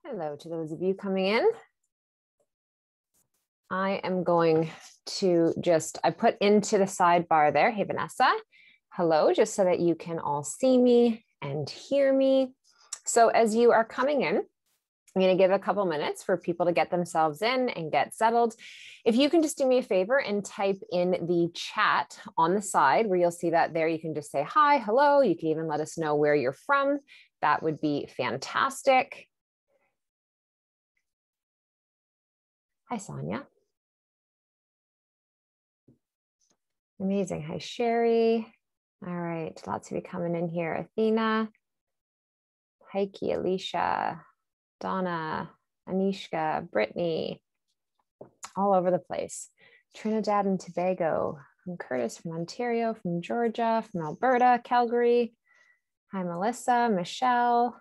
Hello to those of you coming in. I am going to I put into the sidebar there, hey Vanessa, hello, just so that you can all see me and hear me. So as you are coming in, I'm going to give a couple minutes for people to get themselves in and get settled. If you can just do me a favor and type in the chat on the side where you'll see that there, you can just say hi, hello. You can even let us know where you're from. That would be fantastic. Hi, Sonia. Amazing. Hi, Sherry. All right. Lots of you coming in here. Athena, Heike, Alicia, Donna, Anishka, Brittany, all over the place. Trinidad and Tobago, from Curtis, from Ontario, from Georgia, from Alberta, Calgary. Hi, Melissa, Michelle,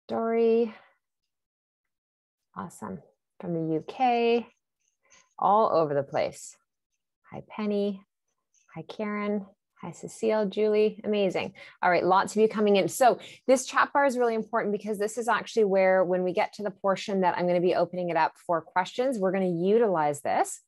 Dory. Awesome. From the UK, all over the place. Hi, Penny. Hi, Karen. Hi, Cecile, Julie. Amazing. All right, lots of you coming in. So this chat bar is really important because this is actually where, when we get to the portion that I'm going to be opening it up for questions, we're going to utilize this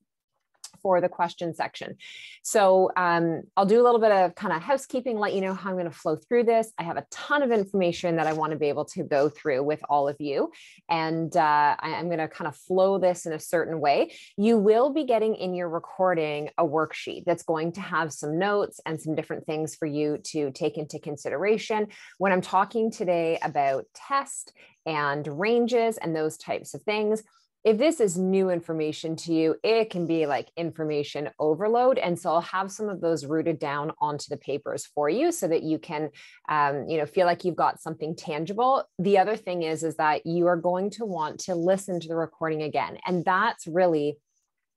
for the question section. So I'll do a little bit of kind of housekeeping, let you know how I'm going to flow through this. I have a ton of information that I want to be able to go through with all of you. And I'm going to kind of flow this in a certain way. You will be getting in your recording a worksheet that's going to have some notes and some different things for you to take into consideration. When I'm talking today about test and ranges and those types of things, if this is new information to you, it can be like information overload. And so I'll have some of those rooted down onto the papers for you so that you can, feel like you've got something tangible. The other thing is that you are going to want to listen to the recording again. And that's really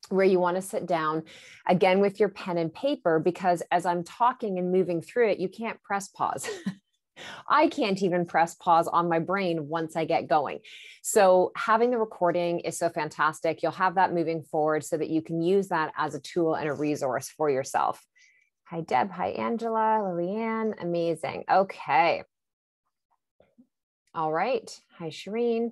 where you want to sit down again with your pen and paper, because as I'm talking and moving through it, you can't press pause. I can't even press pause on my brain once I get going. So having the recording is so fantastic. You'll have that moving forward so that you can use that as a tool and a resource for yourself. Hi, Deb. Hi, Angela, Liliane. Amazing. Okay. All right. Hi, Shireen.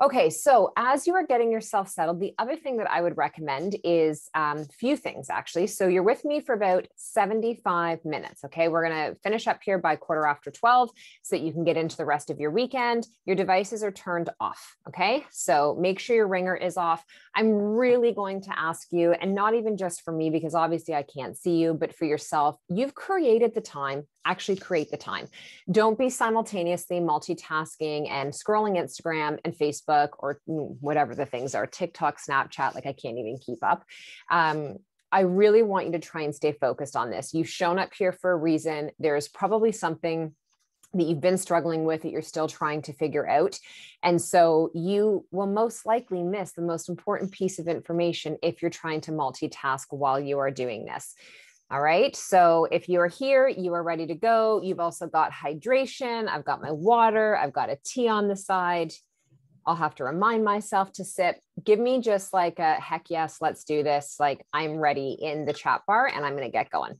Okay, so as you are getting yourself settled, the other thing that I would recommend is a few things, actually. So you're with me for about 75 minutes, okay? We're going to finish up here by 12:15 so that you can get into the rest of your weekend. Your devices are turned off, okay? So make sure your ringer is off. I'm really going to ask you, and not even just for me, because obviously I can't see you, but for yourself, you've created the time. Actually create the time. Don't be simultaneously multitasking and scrolling Instagram and Facebook or whatever the things are, TikTok, Snapchat, like I can't even keep up. I really want you to try and stay focused on this. You've shown up here for a reason. There's probably something that you've been struggling with that you're still trying to figure out. And so you will most likely miss the most important piece of information if you're trying to multitask while you are doing this. All right. So if you're here, you are ready to go. You've also got hydration. I've got my water. I've got a tea on the side. I'll have to remind myself to sip. Give me just like a heck yes, let's do this. Like I'm ready in the chat bar and I'm going to get going.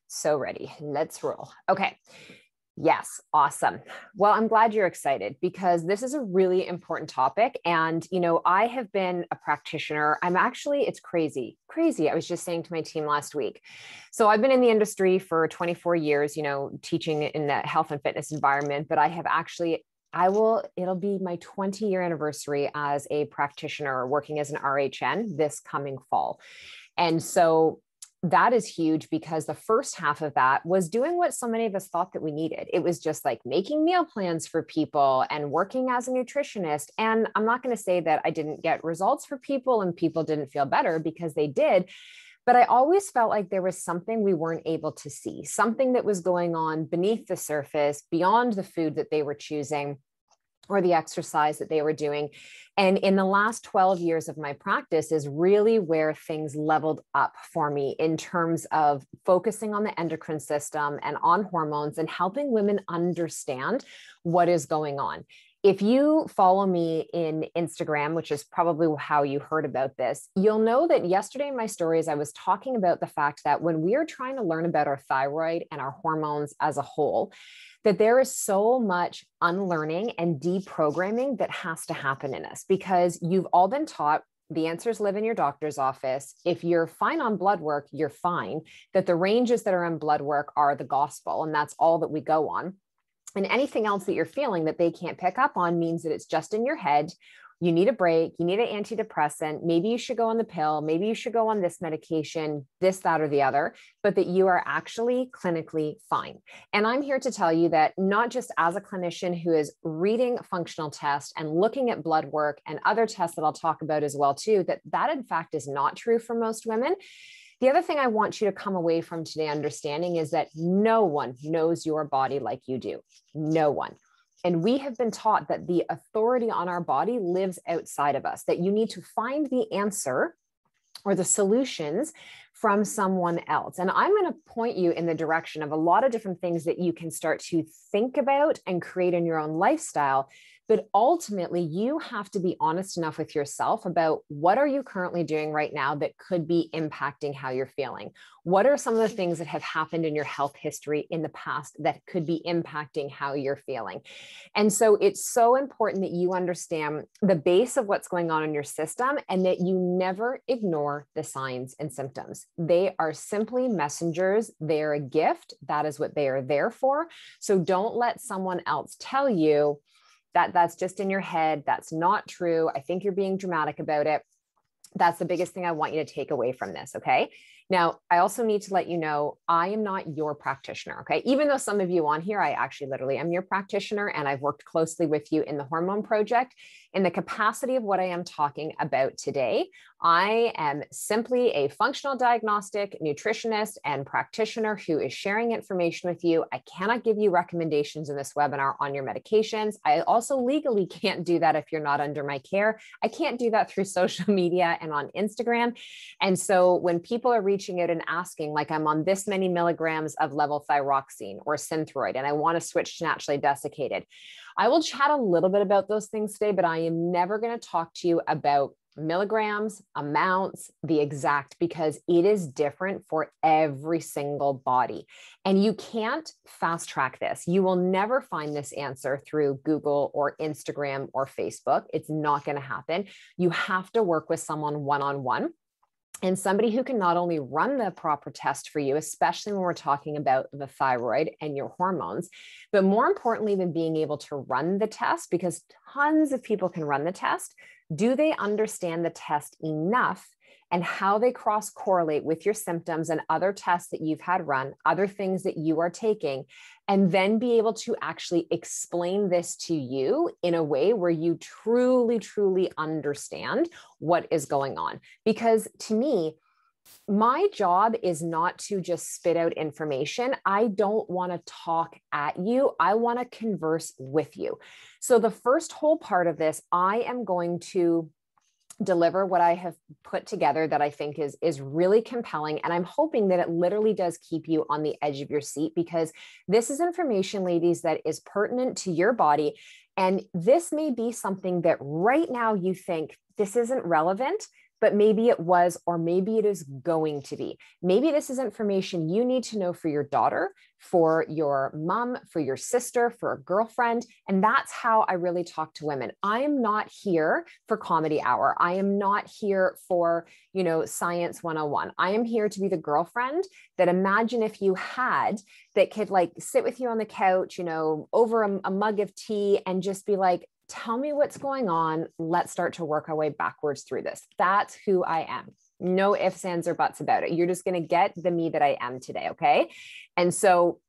So ready. Let's roll. Okay. Yes. Awesome. Well, I'm glad you're excited because this is a really important topic. And, I have been a practitioner. It's crazy. I was just saying to my team last week. So I've been in the industry for 24 years, teaching in the health and fitness environment, but it'll be my 20-year anniversary as a practitioner working as an RHN this coming fall. And so that is huge because the first half of that was doing what so many of us thought that we needed. It was just like making meal plans for people and working as a nutritionist. And I'm not going to say that I didn't get results for people and people didn't feel better, because they did. But I always felt like there was something we weren't able to see, something that was going on beneath the surface, beyond the food that they were choosing or the exercise that they were doing. And in the last 12 years of my practice is really where things leveled up for me in terms of focusing on the endocrine system and on hormones and helping women understand what is going on. if you follow me in Instagram, which is probably how you heard about this, you'll know that yesterday in my stories, I was talking about the fact that when we are trying to learn about our thyroid and our hormones as a whole, that there is so much unlearning and deprogramming that has to happen in us, because you've all been taught the answers live in your doctor's office. If you're fine on blood work, you're fine, that the ranges that are in blood work are the gospel, and that's all that we go on. And anything else that you're feeling that they can't pick up on means that it's just in your head. You need a break. You need an antidepressant. Maybe you should go on the pill. Maybe you should go on this medication, this, that, or the other, but that you are actually clinically fine. And I'm here to tell you that not just as a clinician who is reading functional tests and looking at blood work and other tests that I'll talk about as well too, that in fact is not true for most women. The other thing I want you to come away from today understanding is that no one knows your body like you do. No one. And we have been taught that the authority on our body lives outside of us, that you need to find the answer or the solutions from someone else. And I'm going to point you in the direction of a lot of different things that you can start to think about and create in your own lifestyle. But ultimately, you have to be honest enough with yourself about what are you currently doing right now that could be impacting how you're feeling? What are some of the things that have happened in your health history in the past that could be impacting how you're feeling? And so it's so important that you understand the base of what's going on in your system and that you never ignore the signs and symptoms. They are simply messengers. They're a gift. That is what they are there for. So don't let someone else tell you that that's just in your head. That's not true. I think you're being dramatic about it. That's the biggest thing I want you to take away from this. Okay. Now, I also need to let you know, I am not your practitioner. Okay. Even though some of you on here, I actually literally am your practitioner, and I've worked closely with you in the Hormone Project. In the capacity of what I am talking about today, I am simply a functional diagnostic nutritionist and practitioner who is sharing information with you. I cannot give you recommendations in this webinar on your medications. I also legally can't do that if you're not under my care. I can't do that through social media and on Instagram. And so when people are reaching out and asking, like, I'm on this many milligrams of levothyroxine or Synthroid, and I want to switch to naturally desiccated, I will chat a little bit about those things today, but I am never going to talk to you about milligrams, amounts, the exact, because it is different for every single body. And you can't fast track this. You will never find this answer through Google or Instagram or Facebook. It's not going to happen. You have to work with someone one-on-one. And somebody who can not only run the proper test for you, especially when we're talking about the thyroid and your hormones, but more importantly than being able to run the test, because tons of people can run the test, do they understand the test enough and how they cross-correlate with your symptoms and other tests that you've had run, other things that you are taking, and then be able to actually explain this to you in a way where you truly, truly understand what is going on. Because to me, my job is not to just spit out information. I don't want to talk at you. I want to converse with you. So the first whole part of this, I am going to deliver what I have put together that I think is really compelling. And I'm hoping that it literally does keep you on the edge of your seat, because this is information, ladies, that is pertinent to your body. And this may be something that right now you think this isn't relevant, but maybe it was, or maybe it is going to be. Maybe this is information you need to know for your daughter, for your mom, for your sister, for a girlfriend. And that's how I really talk to women. I am not here for comedy hour. I am not here for, science 101. I am here to be the girlfriend that imagine if you had, that could like sit with you on the couch, over a mug of tea and just be like, tell me what's going on. Let's start to work our way backwards through this. That's who I am. No ifs, ands, or buts about it. You're just going to get the me that I am today. Okay. And so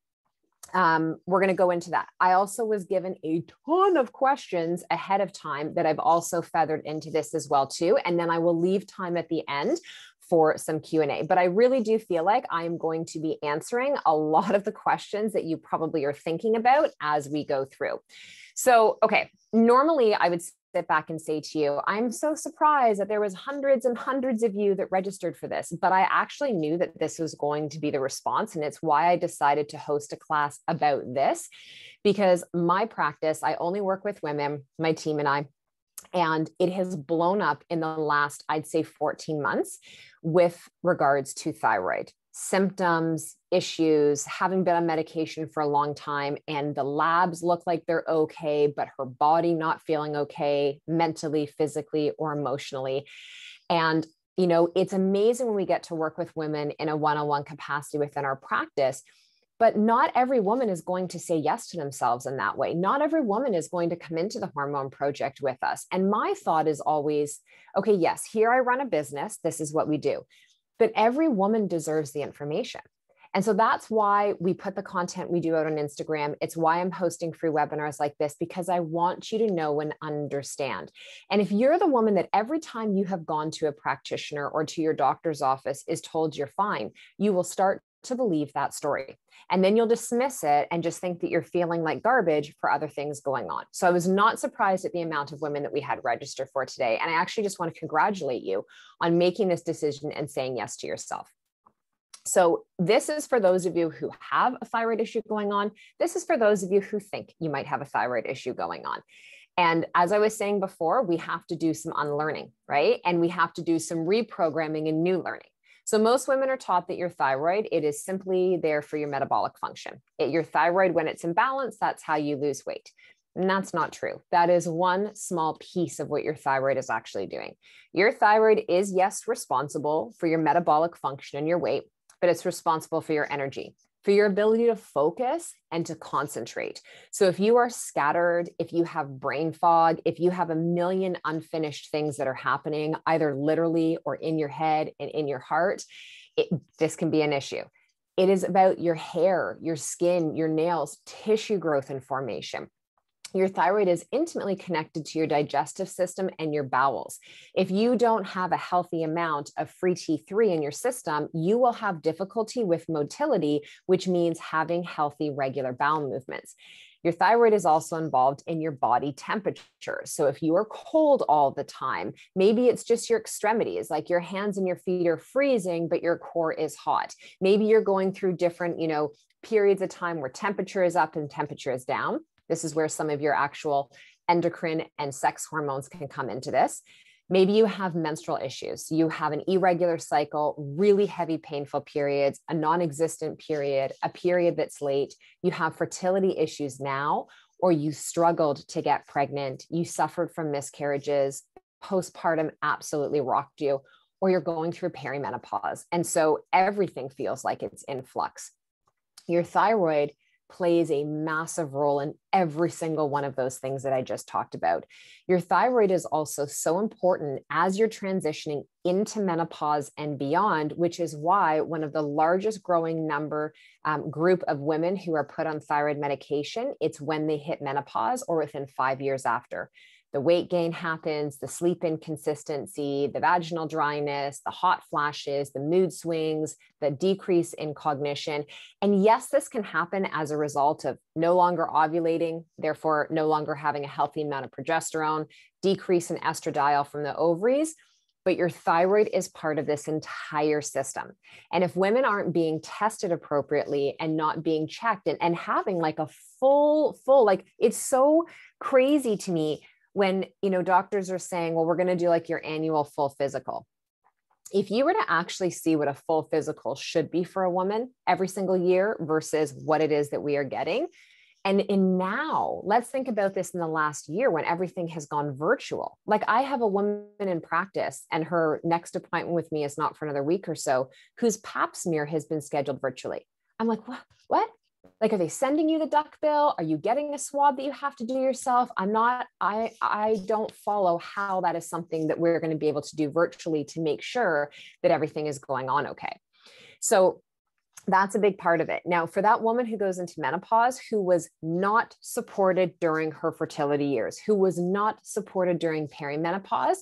we're going to go into that. I also was given a ton of questions ahead of time that I've also feathered into this as well too. And then I will leave time at the end for some Q&A, but I really do feel like I'm going to be answering a lot of the questions that you probably are thinking about as we go through. So, okay, normally I would sit back and say to you, I'm so surprised that there was hundreds and hundreds of you that registered for this, but I actually knew that this was going to be the response. And it's why I decided to host a class about this, because my practice, I only work with women, my team and I, and it has blown up in the last, I'd say 14 months with regards to thyroid symptoms, issues, having been on medication for a long time, and the labs look like they're okay, but her body not feeling okay mentally, physically, or emotionally. And, you know, it's amazing when we get to work with women in a one-on-one capacity within our practice. But not every woman is going to say yes to themselves in that way. Not every woman is going to come into the hormone project with us. And my thought is always, okay, yes, here I run a business. This is what we do. But every woman deserves the information. And so that's why we put the content we do out on Instagram. It's why I'm hosting free webinars like this, because I want you to know and understand. And if you're the woman that every time you have gone to a practitioner or to your doctor's office is told you're fine, you will start to believe that story. And then you'll dismiss it and just think that you're feeling like garbage for other things going on. So I was not surprised at the amount of women that we had registered for today. And I actually just want to congratulate you on making this decision and saying yes to yourself. So this is for those of you who have a thyroid issue going on. This is for those of you who think you might have a thyroid issue going on. And as I was saying before, we have to do some unlearning, right? And we have to do some reprogramming and new learning. So most women are taught that your thyroid, it is simply there for your metabolic function. Your thyroid, when it's in balance, that's how you lose weight. And that's not true. That is one small piece of what your thyroid is actually doing. Your thyroid is, yes, responsible for your metabolic function and your weight, but it's responsible for your energy, for your ability to focus and to concentrate. So if you are scattered, if you have brain fog, if you have a million unfinished things that are happening, either literally or in your head and in your heart, this can be an issue. It is about your hair, your skin, your nails, tissue growth and formation. Your thyroid is intimately connected to your digestive system and your bowels. If you don't have a healthy amount of free T3 in your system, you will have difficulty with motility, which means having healthy, regular bowel movements. Your thyroid is also involved in your body temperature. So if you are cold all the time, maybe it's just your extremities, like your hands and your feet are freezing, but your core is hot. Maybe you're going through different, periods of time where temperature is up and temperature is down. This is where some of your actual endocrine and sex hormones can come into this. Maybe you have menstrual issues. You have an irregular cycle, really heavy, painful periods, a non-existent period, a period that's late. You have fertility issues now, or you struggled to get pregnant. You suffered from miscarriages. Postpartum absolutely rocked you, or you're going through perimenopause. And so everything feels like it's in flux. Your thyroid plays a massive role in every single one of those things that I just talked about. Your thyroid is also so important as you're transitioning into menopause and beyond, which is why one of the largest growing group of women who are put on thyroid medication, it's when they hit menopause or within 5 years after. The weight gain happens, the sleep inconsistency, the vaginal dryness, the hot flashes, the mood swings, the decrease in cognition. And yes, this can happen as a result of no longer ovulating, therefore no longer having a healthy amount of progesterone, decrease in estradiol from the ovaries. But your thyroid is part of this entire system. And if women aren't being tested appropriately and not being checked and having like a full, like it's so crazy to me when, doctors are saying, well, we're going to do like your annual full physical. If you were to actually see what a full physical should be for a woman every single year versus what it is that we are getting. And now let's think about this in the last year when everything has gone virtual. Like I have a woman in practice and her next appointment with me is not for another week or so, whose pap smear has been scheduled virtually. I'm like, what? Like, are they sending you the duck bill? Are you getting a swab that you have to do yourself? I don't follow how that is something that we're going to be able to do virtually to make sure that everything is going on okay. So That's a big part of it. Now, for that woman who goes into menopause, who was not supported during her fertility years, who was not supported during perimenopause,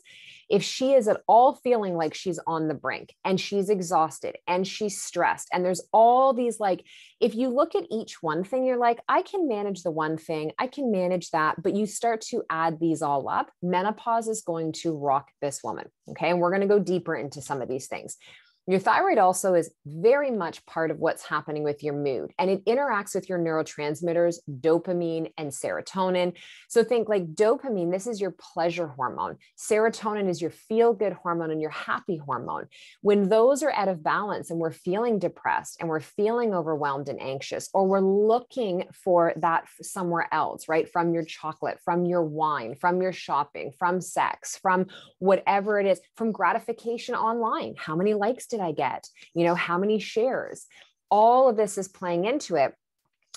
if she is at all feeling like she's on the brink and she's exhausted and she's stressed, and there's all these, like, if you look at each one thing, you're like, I can manage the one thing, I can manage that, but you start to add these all up, menopause is going to rock this woman. Okay. And we're going to go deeper into some of these things. Your thyroid also is very much part of what's happening with your mood, and it interacts with your neurotransmitters, dopamine and serotonin. So think like dopamine, this is your pleasure hormone. Serotonin is your feel-good hormone and your happy hormone. When those are out of balance and we're feeling depressed and we're feeling overwhelmed and anxious, or we're looking for that somewhere else, right? From your chocolate, from your wine, from your shopping, from sex, from whatever it is, from gratification online. How many likes did I get? You know, how many shares? All of this is playing into it.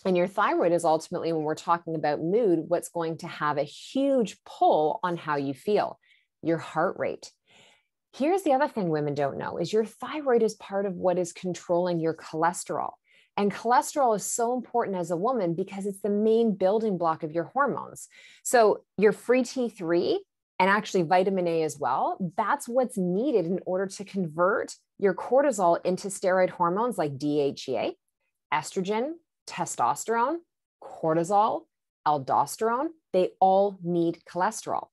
And your thyroid is ultimately, when we're talking about mood, what's going to have a huge pull on how you feel, your heart rate. Here's the other thing women don't know is your thyroid is part of what is controlling your cholesterol. And cholesterol is so important as a woman because it's the main building block of your hormones. So your free T3 and actually vitamin A as well, that's what's needed in order to convert your cortisol into steroid hormones like DHEA, estrogen, testosterone, cortisol, aldosterone. They all need cholesterol.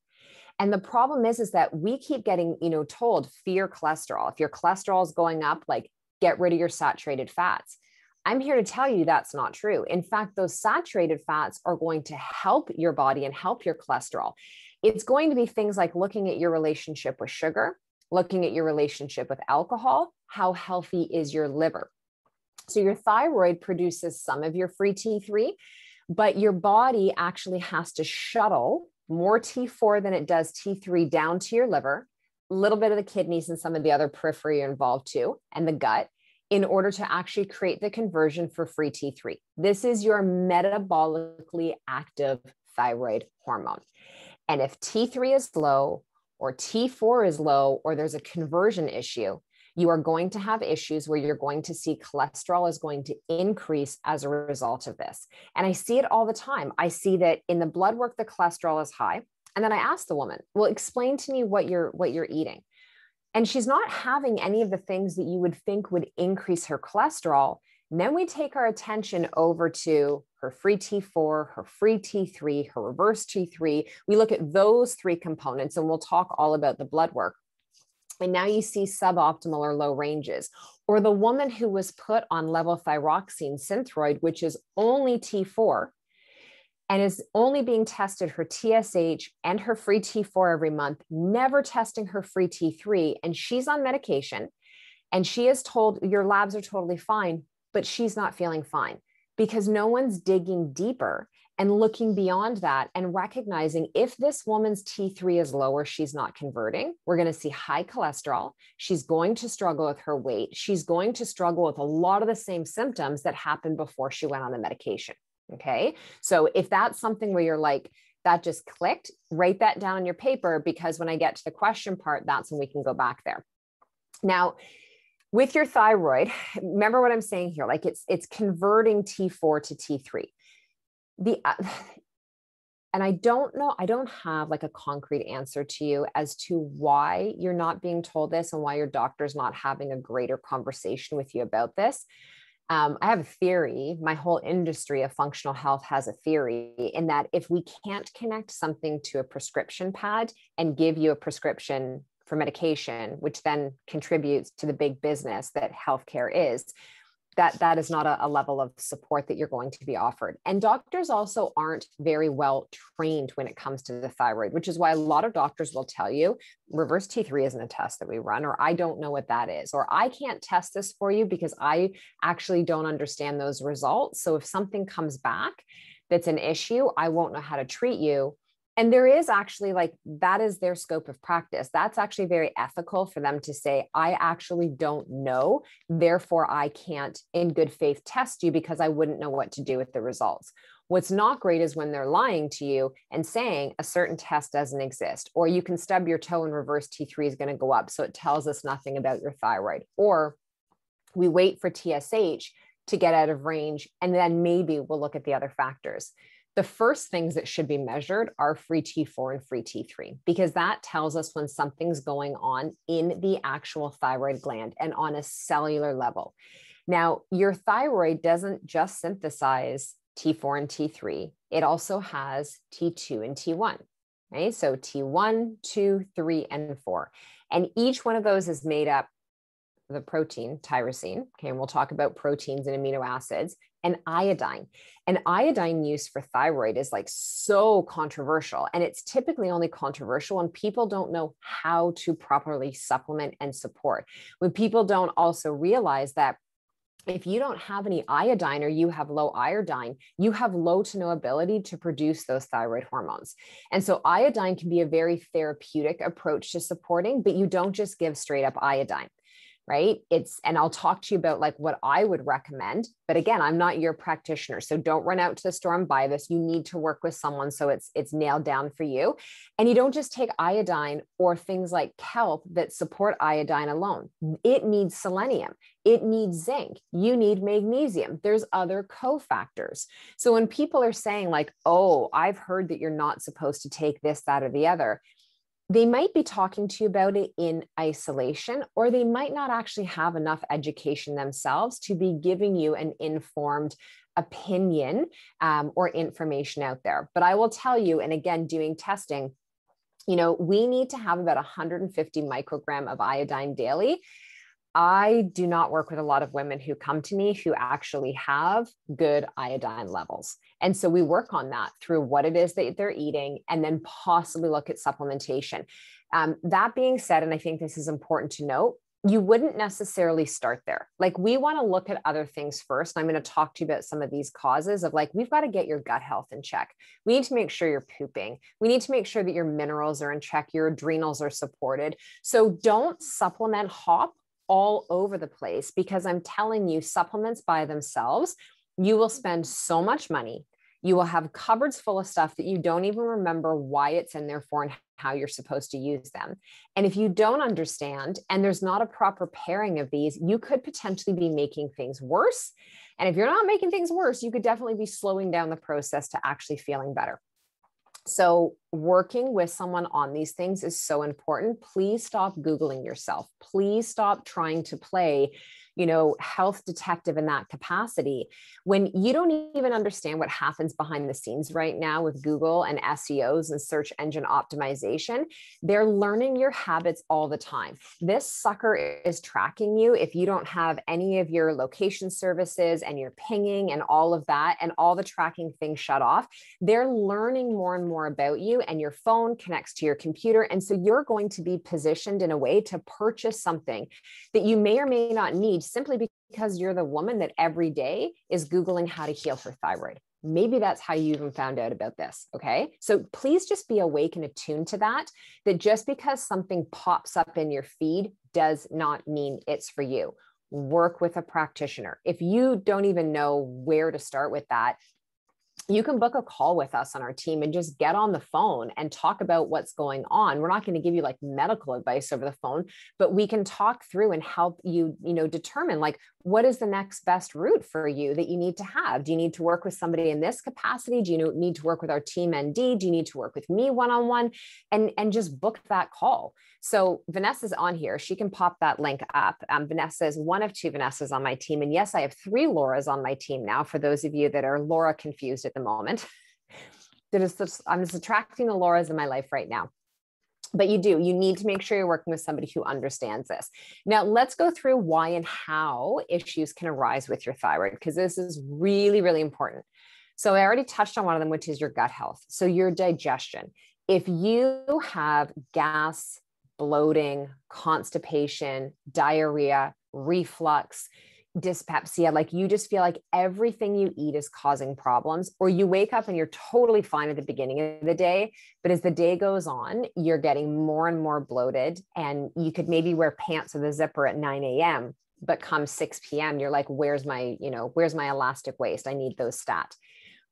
And the problem is that we keep getting, told fear cholesterol. If your cholesterol is going up, like get rid of your saturated fats. I'm here to tell you that's not true. In fact, those saturated fats are going to help your body and help your cholesterol. It's going to be things like looking at your relationship with sugar, looking at your relationship with alcohol, how healthy is your liver. So your thyroid produces some of your free T3, but your body actually has to shuttle more T4 than it does T3 down to your liver, a little bit of the kidneys and some of the other periphery are involved too, and the gut, in order to actually create the conversion for free T3. This is your metabolically active thyroid hormone. And if T3 is low or T4 is low, or there's a conversion issue, you are going to have issues where you're going to see cholesterol is going to increase as a result of this. And I see it all the time. I see that in the blood work, the cholesterol is high. And then I ask the woman, well, explain to me what you're eating. And she's not having any of the things that you would think would increase her cholesterol. And then we take our attention over to her free T4, her free T3, her reverse T3. We look at those three components and we'll talk all about the blood work. And now you see suboptimal or low ranges. Or the woman who was put on levothyroxine Synthroid, which is only T4, and is only being tested her TSH and her free T4 every month, never testing her free T3. And she's on medication and she is told your labs are totally fine, but she's not feeling fine because no one's digging deeper and looking beyond that and recognizing if this woman's T3 is lower, she's not converting. We're going to see high cholesterol. She's going to struggle with her weight. She's going to struggle with a lot of the same symptoms that happened before she went on the medication. Okay. So if that's something where you're like, that just clicked, write that down on your paper, because when I get to the question part, that's when we can go back there. Now, with your thyroid, remember what I'm saying here, like it's converting T4 to T3. And I don't know, I don't have like a concrete answer to you as to why you're not being told this and why your doctor's not having a greater conversation with you about this. I have a theory. My whole industry of functional health has a theory in that if we can't connect something to a prescription pad and give you a prescription for medication, which then contributes to the big business that healthcare is, that is not a level of support that you're going to be offered. And doctors also aren't very well trained when it comes to the thyroid, which is why a lot of doctors will tell you reverse T3 isn't a test that we run, or I don't know what that is, or I can't test this for you because I actually don't understand those results. So if something comes back that's an issue, I won't know how to treat you. And there is actually like, that is their scope of practice. That's actually very ethical for them to say, I actually don't know, therefore I can't in good faith test you because I wouldn't know what to do with the results. What's not great is when they're lying to you and saying a certain test doesn't exist, or you can stub your toe and reverse T3 is going to go up. So it tells us nothing about your thyroid. Or We wait for TSH to get out of range, and then maybe we'll look at the other factors. The first things that should be measured are free T4 and free T3, because that tells us when something's going on in the actual thyroid gland and on a cellular level. Now, your thyroid doesn't just synthesize T4 and T3. It also has T2 and T1, right? So T1, 2, 3, and 4. And each one of those is made up of the protein, tyrosine, okay, and we'll talk about proteins and amino acids, and iodine. And iodine use for thyroid is like so controversial. And it's typically only controversial when people don't know how to properly supplement and support. When people don't also realize that if you don't have any iodine or you have low iodine, you have low to no ability to produce those thyroid hormones. And so iodine can be a very therapeutic approach to supporting, but you don't just give straight up iodine. Right? And I'll talk to you about like what I would recommend, but again, I'm not your practitioner. So don't run out to the store and buy this. You need to work with someone so it's nailed down for you. And you don't just take iodine or things like kelp that support iodine alone. It needs selenium. It needs zinc. You need magnesium. There's other cofactors. So when people are saying like, oh, I've heard that you're not supposed to take this, that, or the other, they might be talking to you about it in isolation, or they might not actually have enough education themselves to be giving you an informed opinion or information out there. But I will tell you, and again, doing testing, we need to have about 150 microgram of iodine daily. I do not work with a lot of women who come to me who actually have good iodine levels. And so we work on that through what it is that they're eating and then possibly look at supplementation. That being said, and I think this is important to note, you wouldn't necessarily start there. Like we want to look at other things first. I'm going to talk to you about some of these causes of like, we've got to get your gut health in check. We need to make sure you're pooping. We need to make sure that your minerals are in check. Your adrenals are supported. So don't supplement hop all over the place, because I'm telling you, supplements by themselves, you will spend so much money. You will have cupboards full of stuff that you don't even remember why it's in there for and how you're supposed to use them. And if you don't understand, and there's not a proper pairing of these, you could potentially be making things worse. And if you're not making things worse, you could definitely be slowing down the process to actually feeling better. So working with someone on these things is so important. Please stop Googling yourself. Please stop trying to play, health detective in that capacity when you don't even understand what happens behind the scenes right now with Google and SEOs and search engine optimization. They're learning your habits all the time. This sucker is tracking you if you don't have any of your location services and your pinging and all of that, and all the tracking things shut off. They're learning more and more about you, and your phone connects to your computer. And so you're going to be positioned in a way to purchase something that you may or may not need, simply because you're the woman that every day is Googling how to heal her thyroid. Maybe that's how you even found out about this. Okay. So please just be awake and attuned to that just because something pops up in your feed does not mean it's for you. Work with a practitioner. If you don't even know where to start with that, you can book a call with us on our team and just get on the phone and talk about what's going on. We're not going to give you like medical advice over the phone, but we can talk through and help you, determine like, what is the next best route for you that you need to have? Do you need to work with somebody in this capacity? Do you need to work with our team ND? Do you need to work with me one-on-one? And just book that call. So Vanessa's on here. She can pop that link up. Vanessa is one of two Vanessas on my team. And yes, I have 3 Lauras on my team now, for those of you that are Laura confused at the moment. I'm subtracting the Lauras in my life right now. But you need to make sure you're working with somebody who understands this. Now, let's go through why and how issues can arise with your thyroid, because this is really, really important. So I already touched on one of them, which is your gut health. So your digestion. If you have gas, bloating, constipation, diarrhea, reflux, dyspepsia, like you just feel like everything you eat is causing problems, or you wake up and you're totally fine at the beginning of the day, but as the day goes on, you're getting more and more bloated, and you could maybe wear pants with a zipper at 9 a.m., but come 6 p.m., you're like, where's my elastic waist? I need those stat.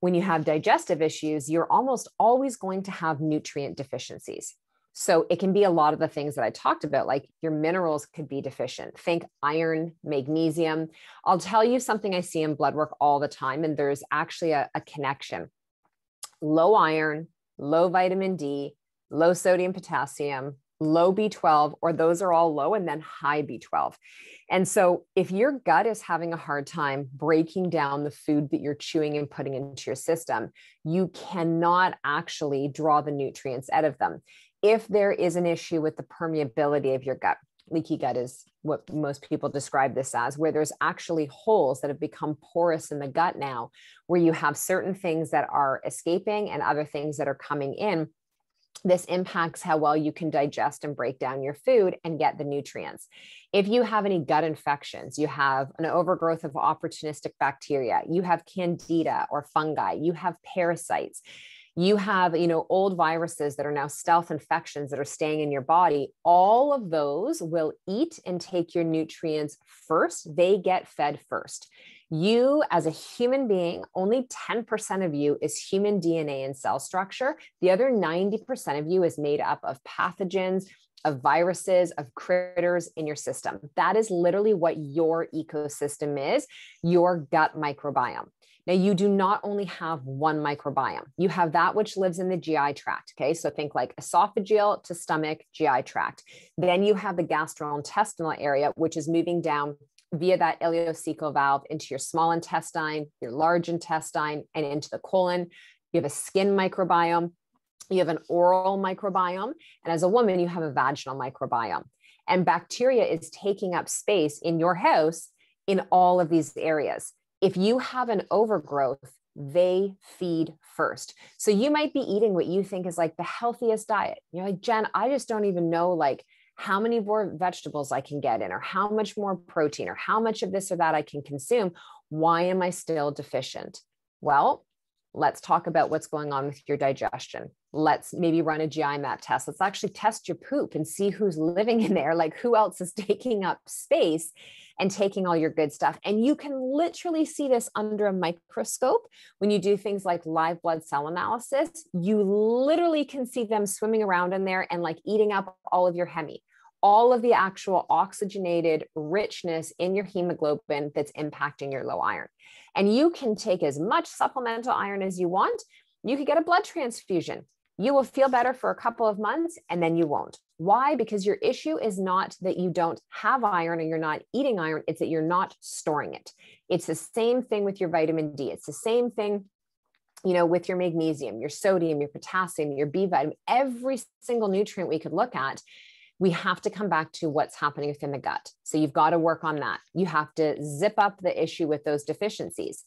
When you have digestive issues, you're almost always going to have nutrient deficiencies. So it can be a lot of the things that I talked about, like your minerals could be deficient. Think iron, magnesium. I'll tell you something I see in blood work all the time, and there's actually a connection. Low iron, low vitamin D, low sodium, potassium, low B12, or those are all low, and then high B12. And so if your gut is having a hard time breaking down the food that you're chewing and putting into your system, you cannot actually draw the nutrients out of them. If there is an issue with the permeability of your gut, leaky gut is what most people describe this as, where there's actually holes that have become porous in the gut now, where you have certain things that are escaping and other things that are coming in. This impacts how well you can digest and break down your food and get the nutrients. If you have any gut infections, you have an overgrowth of opportunistic bacteria, you have candida or fungi, you have parasites, you have, old viruses that are now stealth infections that are staying in your body, all of those will eat and take your nutrients first. They get fed first. You, as a human being, only 10% of you is human DNA and cell structure. The other 90% of you is made up of pathogens, of viruses, of critters in your system. That is literally what your ecosystem is, your gut microbiome. Now, you do not only have one microbiome. You have that which lives in the GI tract, okay? So think like esophageal to stomach, GI tract. Then you have the gastrointestinal area, which is moving down via that ileocecal valve into your small intestine, your large intestine, and into the colon. You have a skin microbiome. You have an oral microbiome. And as a woman, you have a vaginal microbiome. And bacteria is taking up space in your house in all of these areas. If you have an overgrowth, they feed first. So you might be eating what you think is like the healthiest diet. Like, Jen, I just don't even know like how many more vegetables I can get in, or how much more protein, or how much of this or that I can consume. Why am I still deficient? Well, let's talk about what's going on with your digestion. Let's maybe run a GI map test. Let's actually test your poop and see who's living in there, like who else is taking up space and taking all your good stuff. And you can literally see this under a microscope when you do things like live blood cell analysis. You literally can see them swimming around in there and like eating up all of your heme, all of the actual oxygenated richness in your hemoglobin that's impacting your low iron. And you can take as much supplemental iron as you want. You could get a blood transfusion. You will feel better for a couple of months and then you won't. Why? Because your issue is not that you don't have iron or you're not eating iron. It's that you're not storing it. It's the same thing with your vitamin D. It's the same thing, with your magnesium, your sodium, your potassium, your B vitamin, every single nutrient we could look at. We have to come back to what's happening within the gut. So you've got to work on that. You have to zip up the issue with those deficiencies.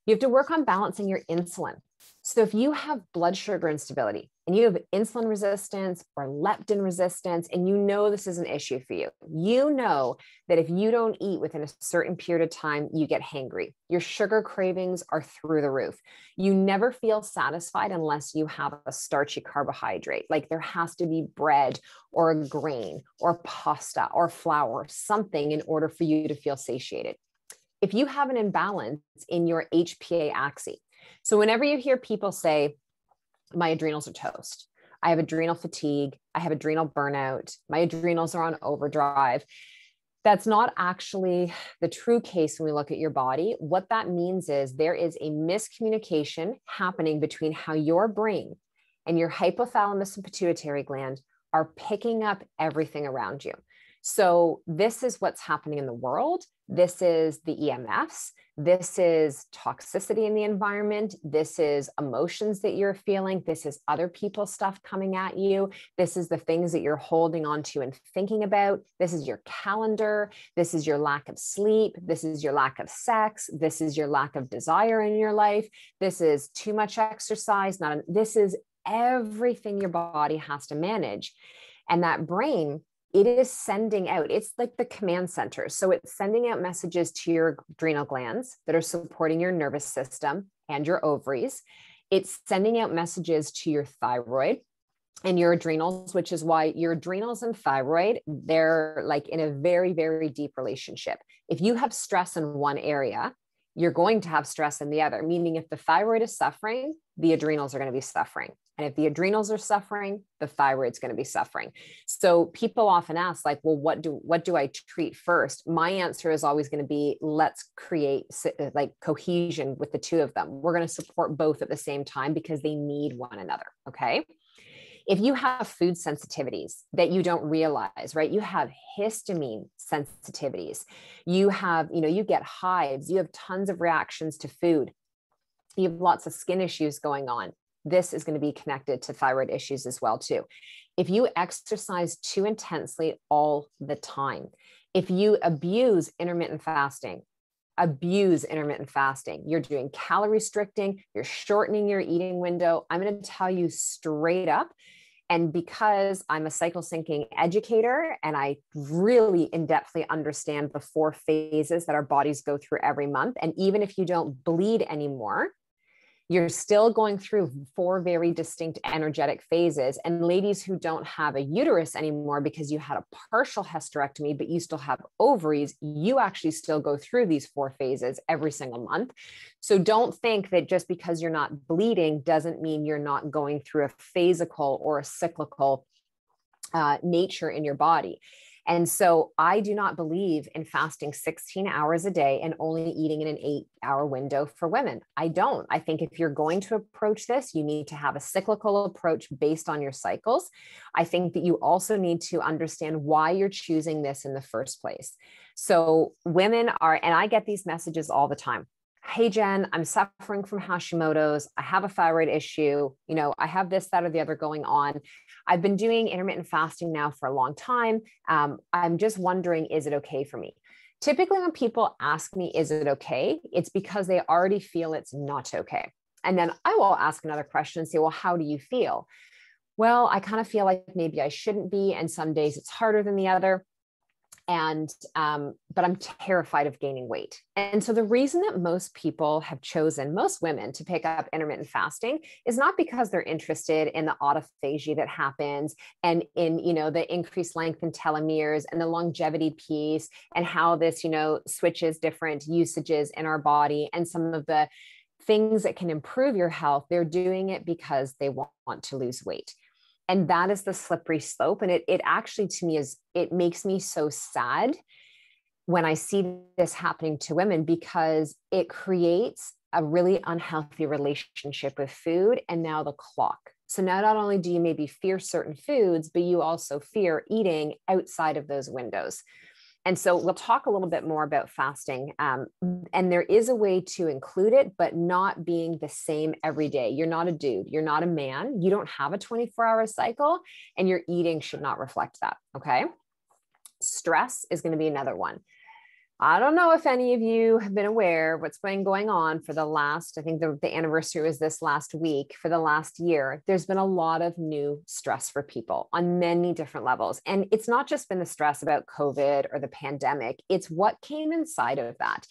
You have to work on balancing your insulin. So if you have blood sugar instability and you have insulin resistance or leptin resistance, and this is an issue for you, that if you don't eat within a certain period of time, you get hangry. Your sugar cravings are through the roof. You never feel satisfied unless you have a starchy carbohydrate. Like there has to be bread or a grain or pasta or flour, something in order for you to feel satiated. If you have an imbalance in your HPA axis, so whenever you hear people say, my adrenals are toast, I have adrenal fatigue, I have adrenal burnout, my adrenals are on overdrive, that's not actually the true case when we look at your body. What that means is there is a miscommunication happening between how your brain and your hypothalamus and pituitary gland are picking up everything around you. So this is what's happening in the world. This is the EMFs. This is toxicity in the environment. This is emotions that you're feeling. This is other people's stuff coming at you. This is the things that you're holding on to and thinking about. This is your calendar. This is your lack of sleep. This is your lack of sex. This is your lack of desire in your life. This is too much exercise. This is everything your body has to manage. And that brain, it is sending out, it's like the command center. So it's sending out messages to your adrenal glands that are supporting your nervous system and your ovaries. It's sending out messages to your thyroid and your adrenals, which is why your adrenals and thyroid, they're like in a very, very deep relationship. If you have stress in one area, you're going to have stress in the other, meaning if the thyroid is suffering, the adrenals are going to be suffering. And if the adrenals are suffering, the thyroid's going to be suffering. So people often ask, like, well, what do I treat first? My answer is always going to be, let's create like cohesion with the two of them. We're going to support both at the same time because they need one another. Okay. If you have food sensitivities that you don't realize, right? You have histamine sensitivities. You have, you get hives, you have tons of reactions to food. You have lots of skin issues going on. This is going to be connected to thyroid issues as well, too. If you exercise too intensely all the time, if you abuse intermittent fasting, you're doing calorie restricting, you're shortening your eating window. I'm going to tell you straight up. And because I'm a cycle syncing educator and I really in-depthly understand the 4 phases that our bodies go through every month, and even if you don't bleed anymore, you're still going through 4 very distinct energetic phases. And ladies who don't have a uterus anymore because you had a partial hysterectomy, but you still have ovaries, you actually still go through these 4 phases every single month. So don't think that just because you're not bleeding doesn't mean you're not going through a phasical or a cyclical nature in your body. And so I do not believe in fasting 16 hours a day and only eating in an 8-hour window for women. I don't. I think if you're going to approach this, you need to have a cyclical approach based on your cycles. I think that you also need to understand why you're choosing this in the first place. So women are, and I get these messages all the time. Hey, Jen, I'm suffering from Hashimoto's. I have a thyroid issue. I have this, that, or the other going on. I've been doing intermittent fasting now for a long time. I'm just wondering, is it okay for me? Typically, when people ask me, is it okay? It's because they already feel it's not okay. And then I will ask another question and say, well, how do you feel? Well, I kind of feel like maybe I shouldn't be. And some days it's harder than the other. But I'm terrified of gaining weight. And so the reason that most people have chosen, most women, to pick up intermittent fasting is not because they're interested in the autophagy that happens and in, the increased length in telomeres and the longevity piece and how this, switches different usages in our body and some of the things that can improve your health. They're doing it because they want to lose weight. And that is the slippery slope. And it actually, to me, it makes me so sad when I see this happening to women, because it creates a really unhealthy relationship with food and now the clock. So now not only do you maybe fear certain foods, but you also fear eating outside of those windows. And so we'll talk a little bit more about fasting. And there is a way to include it, but not being the same every day. You're not a dude. You're not a man. You don't have a 24-hour cycle, and your eating should not reflect that. Okay. Stress is going to be another one. I don't know if any of you have been aware of what's been going on for the last, I think the anniversary was this last week, for the last year. There's been a lot of new stress for people on many different levels. And it's not just been the stress about COVID or the pandemic. It's what came inside of that.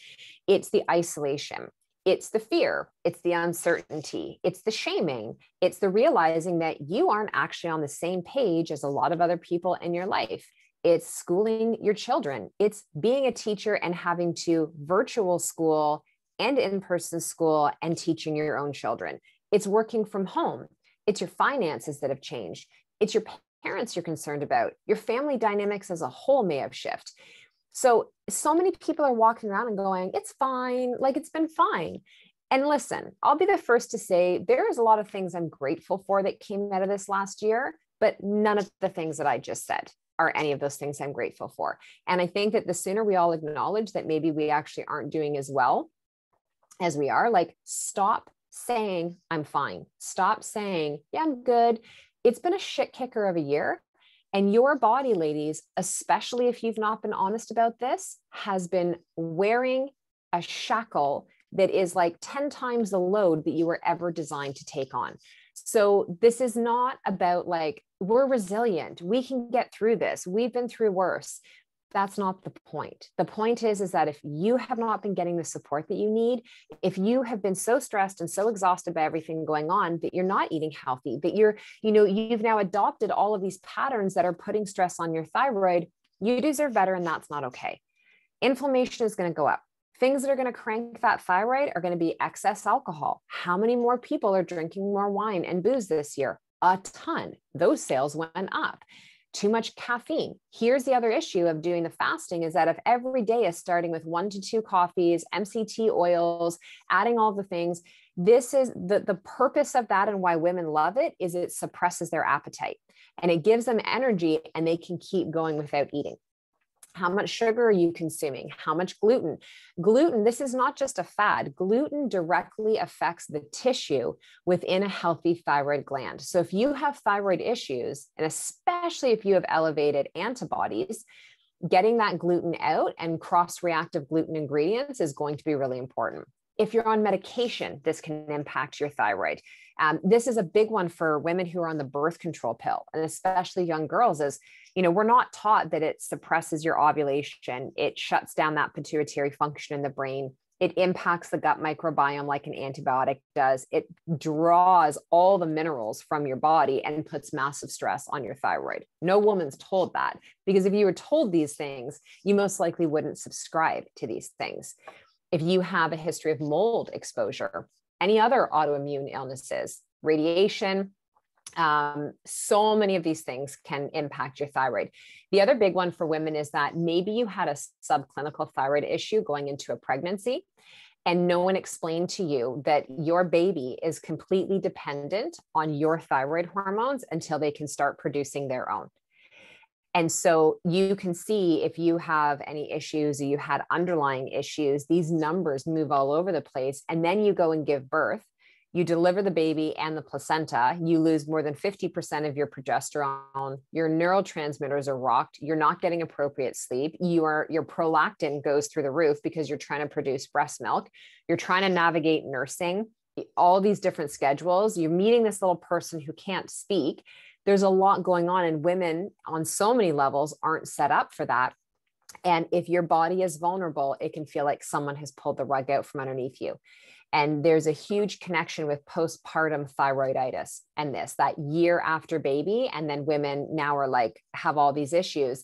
It's the isolation. It's the fear. It's the uncertainty. It's the shaming. It's the realizing that you aren't actually on the same page as a lot of other people in your life. It's schooling your children. It's being a teacher and having to virtual school and in-person school and teaching your own children. It's working from home. It's your finances that have changed. It's your parents you're concerned about. Your family dynamics as a whole may have shifted. So many people are walking around and going, it's fine. Like, it's been fine. And listen, I'll be the first to say there is a lot of things I'm grateful for that came out of this last year, but none of the things that I just said are any of those things I'm grateful for. And I think that the sooner we all acknowledge that maybe we actually aren't doing as well as we are, like, stop saying I'm fine. Stop saying, yeah, I'm good. It's been a shit kicker of a year. And your body, ladies, especially if you've not been honest about this, has been wearing a shackle that is like 10 times the load that you were ever designed to take on. So this is not about like, we're resilient. We can get through this. We've been through worse. That's not the point. The point is that if you have not been getting the support that you need, if you have been so stressed and so exhausted by everything going on that you're not eating healthy, that you've now adopted all of these patterns that are putting stress on your thyroid, you deserve better, and that's not okay. Inflammation is going to go up. Things that are going to crank that thyroid are going to be excess alcohol. How many more people are drinking more wine and booze this year? A ton. Those sales went up. Too much caffeine. Here's the other issue of doing the fasting is that if every day is starting with 1 to 2 coffees, MCT oils, adding all the things, this is the purpose of that, and why women love it is it suppresses their appetite and it gives them energy and they can keep going without eating. How much sugar are you consuming? How much gluten? Gluten, this is not just a fad. Gluten directly affects the tissue within a healthy thyroid gland. So if you have thyroid issues, and especially if you have elevated antibodies, getting that gluten out and cross-reactive gluten ingredients is going to be really important. If you're on medication, this can impact your thyroid. This is a big one for women who are on the birth control pill, and especially young girls is, we're not taught that it suppresses your ovulation. It shuts down that pituitary function in the brain. It impacts the gut microbiome like an antibiotic does. It draws all the minerals from your body and puts massive stress on your thyroid. No woman's told that, because if you were told these things, you most likely wouldn't subscribe to these things. If you have a history of mold exposure, any other autoimmune illnesses, radiation, so many of these things can impact your thyroid. The other big one for women is that maybe you had a subclinical thyroid issue going into a pregnancy, and no one explained to you that your baby is completely dependent on your thyroid hormones until they can start producing their own. And so you can see if you have any issues or you had underlying issues, these numbers move all over the place. And then you go and give birth, you deliver the baby and the placenta, you lose more than 50% of your progesterone, your neurotransmitters are rocked, you're not getting appropriate sleep, your prolactin goes through the roof because you're trying to produce breast milk, you're trying to navigate nursing, all these different schedules, you're meeting this little person who can't speak. There's a lot going on, and women on so many levels aren't set up for that. And if your body is vulnerable, it can feel like someone has pulled the rug out from underneath you. And there's a huge connection with postpartum thyroiditis and that year after baby. And then women now are like, have all these issues.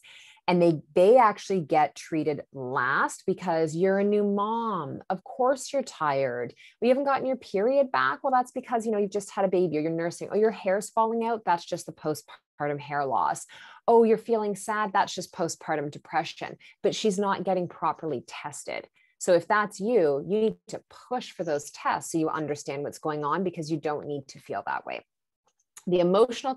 And they actually get treated last because you're a new mom. Of course you're tired. You haven't gotten your period back. Well, that's because, you've just had a baby or you're nursing. Oh, your hair's falling out. That's just the postpartum hair loss. Oh, you're feeling sad. That's just postpartum depression. But she's not getting properly tested. So if that's you, you need to push for those tests so you understand what's going on, because you don't need to feel that way. The emotional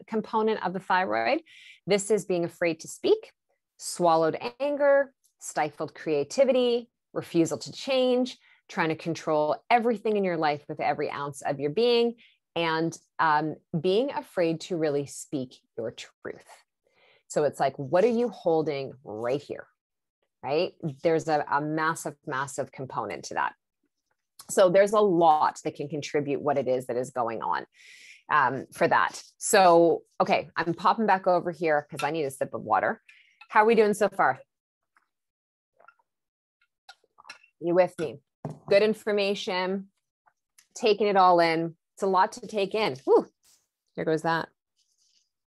component of the thyroid, this is being afraid to speak, swallowed anger, stifled creativity, refusal to change, trying to control everything in your life with every ounce of your being, and being afraid to really speak your truth. So it's like, what are you holding right here, right? There's a massive, massive component to that. So there's a lot that can contribute what it is that is going on for that. So, okay, I'm popping back over here because I need a sip of water. How are we doing so far? You with me? Good information, taking it all in. It's a lot to take in. Whew, there goes that.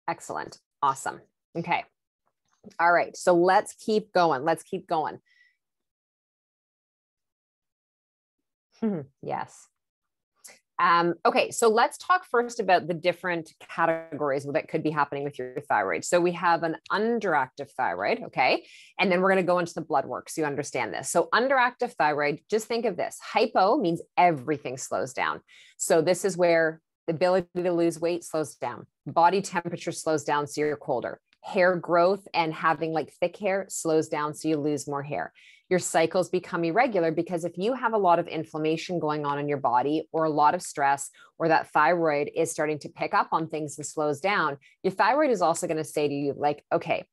Excellent. Awesome. Okay. All right. So let's keep going. Let's keep going. Yes. Okay, so let's talk first about the different categories that could be happening with your thyroid. So we have an underactive thyroid, okay? And then we're going to go into the blood work so you understand this. So underactive thyroid, just think of this. Hypo means everything slows down. So this is where the ability to lose weight slows down. Body temperature slows down, so you're colder. Hair growth and having like thick hair slows down, so you lose more hair. Your cycles become irregular because if you have a lot of inflammation going on in your body, or a lot of stress, or that thyroid is starting to pick up on things and slows down, your thyroid is also going to say to you like, okay,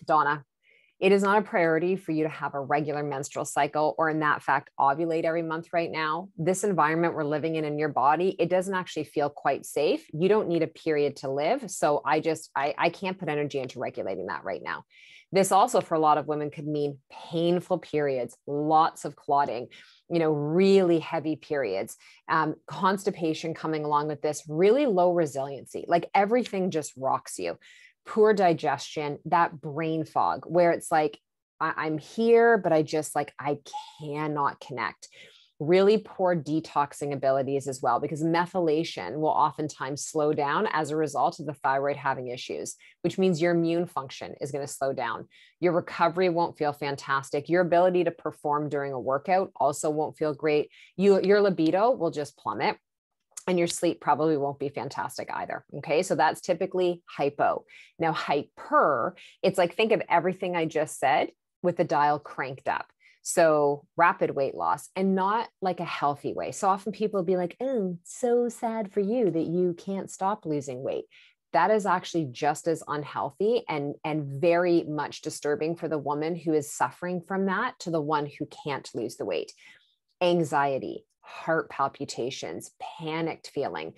Donna, it is not a priority for you to have a regular menstrual cycle, or in that fact, ovulate every month right now. This environment we're living in your body, it doesn't actually feel quite safe. You don't need a period to live. So I can't put energy into regulating that right now. This also for a lot of women could mean painful periods, lots of clotting, really heavy periods, constipation coming along with this, really low resiliency, like everything just rocks you, poor digestion, that brain fog where it's like, I'm here, but I just like, I cannot connect. Really poor detoxing abilities as well, because methylation will oftentimes slow down as a result of the thyroid having issues, which means your immune function is going to slow down. Your recovery won't feel fantastic. Your ability to perform during a workout also won't feel great. Your libido will just plummet. And your sleep probably won't be fantastic either. Okay. So that's typically hypo. Now, hyper, it's like, think of everything I just said with the dial cranked up. So rapid weight loss, and not like a healthy way. So often people will be like, oh, so sad for you that you can't stop losing weight. That is actually just as unhealthy and very much disturbing for the woman who is suffering from that to the one who can't lose the weight. Anxiety, heart palpitations, panicked feeling,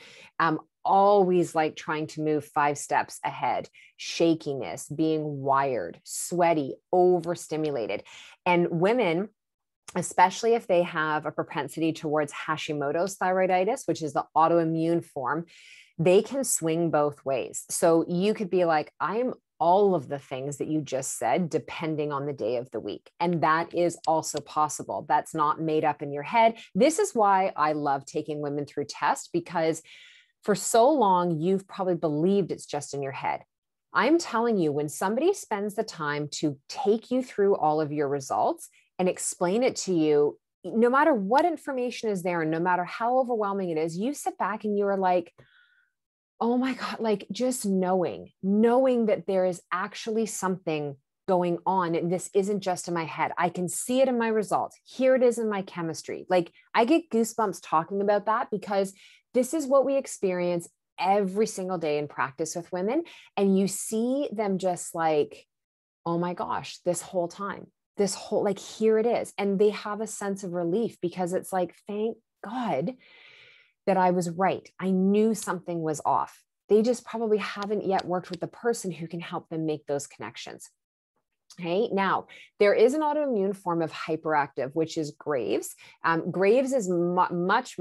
always like trying to move 5 steps ahead, shakiness, being wired, sweaty, overstimulated. And women, especially if they have a propensity towards Hashimoto's thyroiditis, which is the autoimmune form, they can swing both ways. So you could be like, I'm all of the things that you just said, depending on the day of the week. And that is also possible. That's not made up in your head. This is why I love taking women through tests, because for so long, you've probably believed it's just in your head. I'm telling you, when somebody spends the time to take you through all of your results and explain it to you, no matter what information is there, and no matter how overwhelming it is, you sit back and you are like, oh my God, like just knowing that there is actually something going on. And this isn't just in my head. I can see it in my results. Here it is in my chemistry. Like I get goosebumps talking about that, because this is what we experience every single day in practice with women. And you see them just like, oh my gosh, this whole time, like, here it is. And they have a sense of relief, because it's like, thank God that I was right. I knew something was off. They just probably haven't yet worked with the person who can help them make those connections. Okay. Now, there is an autoimmune form of hyperactive, which is Graves. Graves is much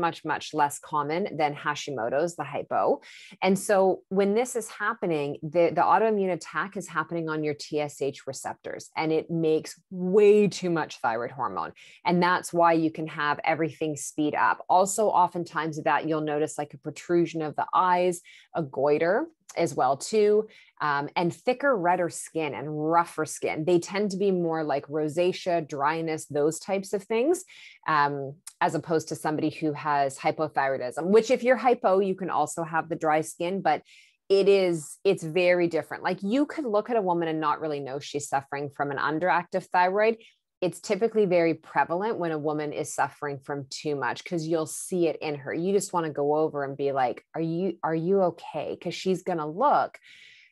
less common than Hashimoto's, the hypo. And so when this is happening, the autoimmune attack is happening on your TSH receptors, and it makes way too much thyroid hormone. And that's why you can have everything speed up. Also, oftentimes that you'll notice like a protrusion of the eyes, a goiter as well too, and thicker, redder skin and rougher skin. They tend to be more like rosacea, dryness, those types of things, as opposed to somebody who has hypothyroidism, which if you're hypo, you can also have the dry skin, but it's very different. Like you could look at a woman and not really know she's suffering from an underactive thyroid. It's typically very prevalent when a woman is suffering from too much, because you'll see it in her. You just want to go over and be like, are you okay? Because she's going to look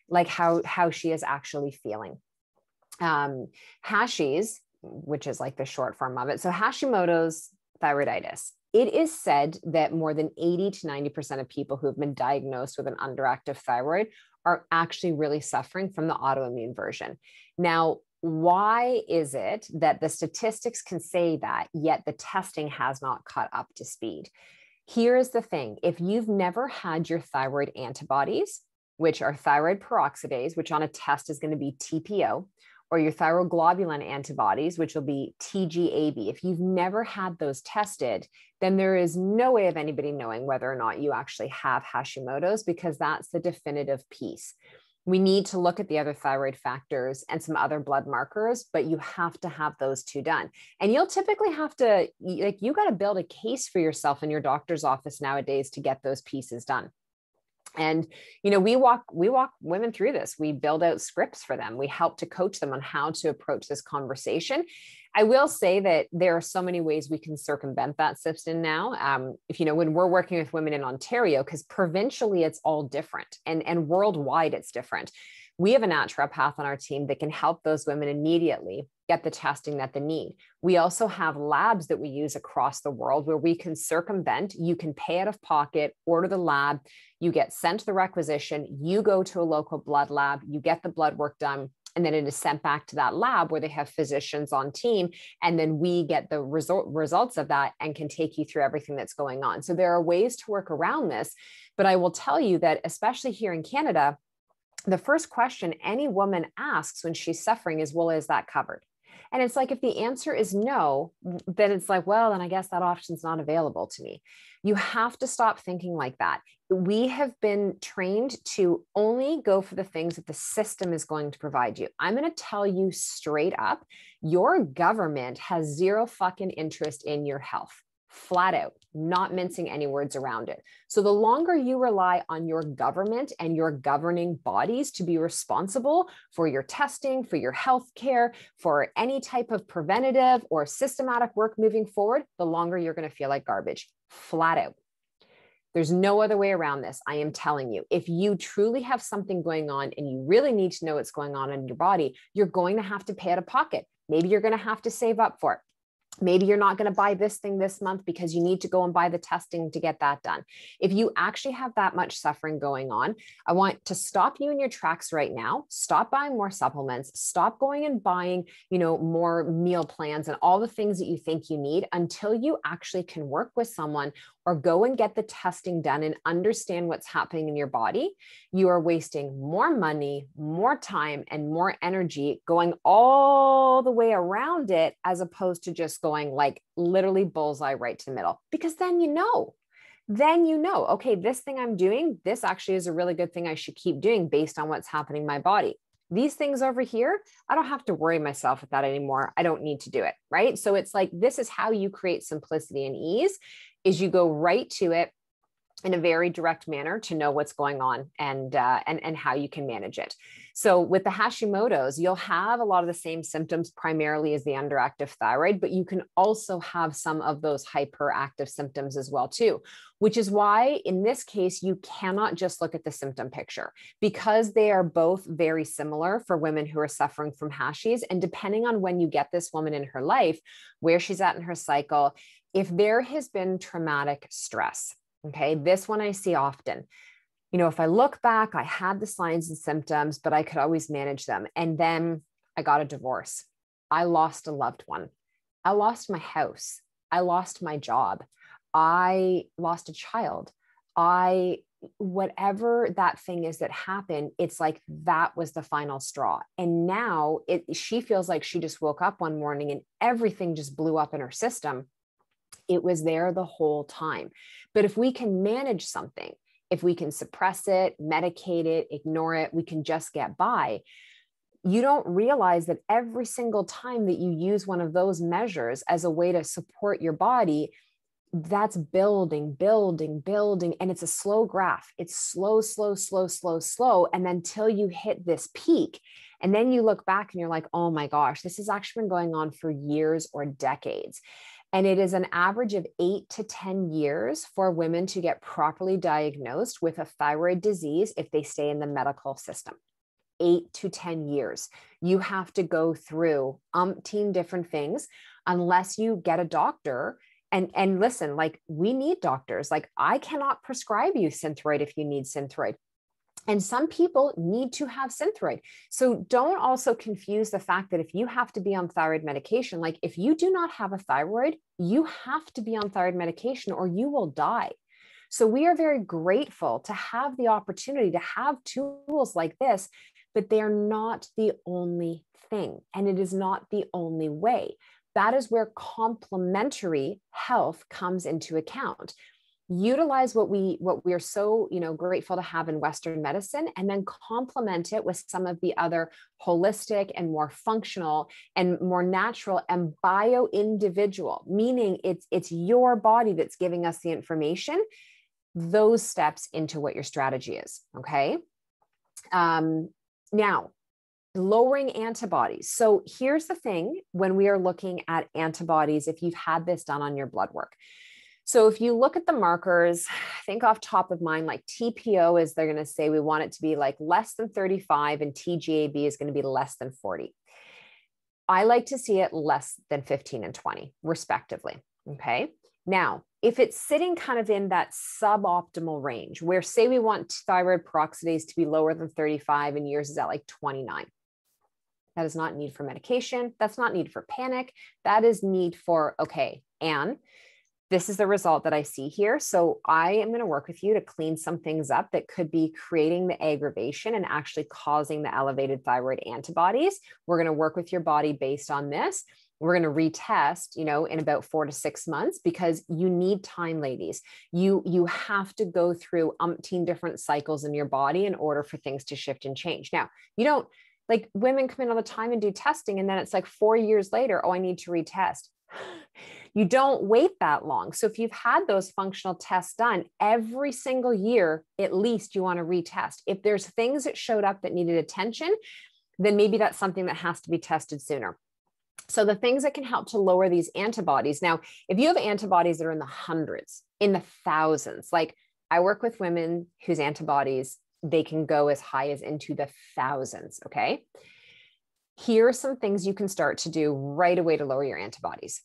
like how she is actually feeling. Hashi's, which is like the short form of it. So Hashimoto's thyroiditis. It is said that more than 80 to 90% of people who have been diagnosed with an underactive thyroid are actually really suffering from the autoimmune version. Now, why is it that the statistics can say that, yet the testing has not caught up to speed? Here's the thing. If you've never had your thyroid antibodies, which are thyroid peroxidase, which on a test is going to be TPO, or your thyroglobulin antibodies, which will be TGAB, if you've never had those tested, then there is no way of anybody knowing whether or not you actually have Hashimoto's, because that's the definitive piece. We need to look at the other thyroid factors and some other blood markers, but you have to have those two done. And you'll typically have to, like, you got to build a case for yourself in your doctor's office nowadays to get those pieces done. And, you know, we walk women through this. We build out scripts for them. We help to coach them on how to approach this conversation. I will say that there are so many ways we can circumvent that system now. If, you know, when we're working with women in Ontario, because provincially it's all different, and worldwide it's different. We have a naturopath on our team that can help those women immediately get the testing that they need. We also have labs that we use across the world where we can circumvent. You can pay out of pocket, order the lab, you get sent the requisition, you go to a local blood lab, you get the blood work done, and then it is sent back to that lab where they have physicians on team. And then we get the results of that and can take you through everything that's going on. So there are ways to work around this. But I will tell you that, especially here in Canada, the first question any woman asks when she's suffering is, well, is that covered? And it's like, if the answer is no, then it's like, well, then I guess that option's not available to me. You have to stop thinking like that. We have been trained to only go for the things that the system is going to provide you. I'm going to tell you straight up, your government has zero fucking interest in your health. Flat out, not mincing any words around it. So the longer you rely on your government and your governing bodies to be responsible for your testing, for your health care, for any type of preventative or systematic work moving forward, the longer you're going to feel like garbage. Flat out. There's no other way around this. I am telling you, if you truly have something going on and you really need to know what's going on in your body, you're going to have to pay out of pocket. Maybe you're going to have to save up for it. Maybe you're not going to buy this thing this month because you need to go and buy the testing to get that done. If you actually have that much suffering going on, I want to stop you in your tracks right now. Stop buying more supplements. Stop going and buying, more meal plans and all the things that you think you need until you actually can work with someone or go and get the testing done and understand what's happening in your body. You are wasting more money, more time, and more energy going all the way around it, as opposed to just going like literally bullseye right to the middle. Because then okay, this thing I'm doing, this actually is a really good thing I should keep doing based on what's happening in my body. These things over here, I don't have to worry myself with that anymore. I don't need to do it, right? So it's like, this is how you create simplicity and ease, is you go right to it in a very direct manner to know what's going on and how you can manage it. So with the Hashimoto's, you'll have a lot of the same symptoms primarily as the underactive thyroid, but you can also have some of those hyperactive symptoms as well too, which is why in this case, you cannot just look at the symptom picture, because they are both very similar for women who are suffering from Hashies. And depending on when you get this woman in her life, where she's at in her cycle, if there has been traumatic stress, okay, this one I see often. If I look back, I had the signs and symptoms, but I could always manage them. And then I got a divorce. I lost a loved one. I lost my house. I lost my job. I lost a child. Whatever that thing is that happened, it's like that was the final straw. And now she feels like she just woke up one morning and everything just blew up in her system. It was there the whole time. But if we can manage something, if we can suppress it, medicate it, ignore it, we can just get by. You don't realize that every single time that you use one of those measures as a way to support your body, that's building. And it's a slow graph. It's slow. And then until you hit this peak. And then you look back and you're like, oh my gosh, this has actually been going on for years or decades. And it is an average of 8 to 10 years for women to get properly diagnosed with a thyroid disease if they stay in the medical system. 8 to 10 years. You have to go through umpteen different things unless you get a doctor. And listen, like, we need doctors. Like, I cannot prescribe you Synthroid if you need Synthroid. And some people need to have Synthroid. So don't also confuse the fact that if you have to be on thyroid medication, like if you do not have a thyroid, you have to be on thyroid medication or you will die. So we are very grateful to have the opportunity to have tools like this, but they are not the only thing. And it is not the only way. That is where complementary health comes into account. Utilize what we are so grateful to have in Western medicine, and then complement it with some of the other holistic and more functional and more natural and bio individual, meaning it's your body that's giving us the information, those steps into what your strategy is. Okay. Now, lowering antibodies. So here's the thing, when we are looking at antibodies, if you've had this done on your blood work. So if you look at the markers, I think off top of mind, like TPO is, they're going to say we want it to be like less than 35 and TGAB is going to be less than 40. I like to see it less than 15 and 20 respectively. Okay. Now, if it's sitting kind of in that suboptimal range where, say, we want thyroid peroxidase to be lower than 35 and yours is at like 29. That is not need for medication. That's not need for panic. That is need for, okay, Anne, this is the result that I see here. So I am going to work with you to clean some things up that could be creating the aggravation and actually causing the elevated thyroid antibodies. We're going to work with your body based on this. We're going to retest, in about 4 to 6 months, because you need time, ladies. You have to go through umpteen different cycles in your body in order for things to shift and change. Now, you don't, like, women come in all the time and do testing, and then it's like 4 years later, oh, I need to retest. You don't wait that long. So if you've had those functional tests done every single year, at least you want to retest. If there's things that showed up that needed attention, then maybe that's something that has to be tested sooner. So the things that can help to lower these antibodies. Now, if you have antibodies that are in the hundreds, in the thousands, like I work with women whose antibodies, they can go as high as into the thousands. Okay. Here are some things you can start to do right away to lower your antibodies.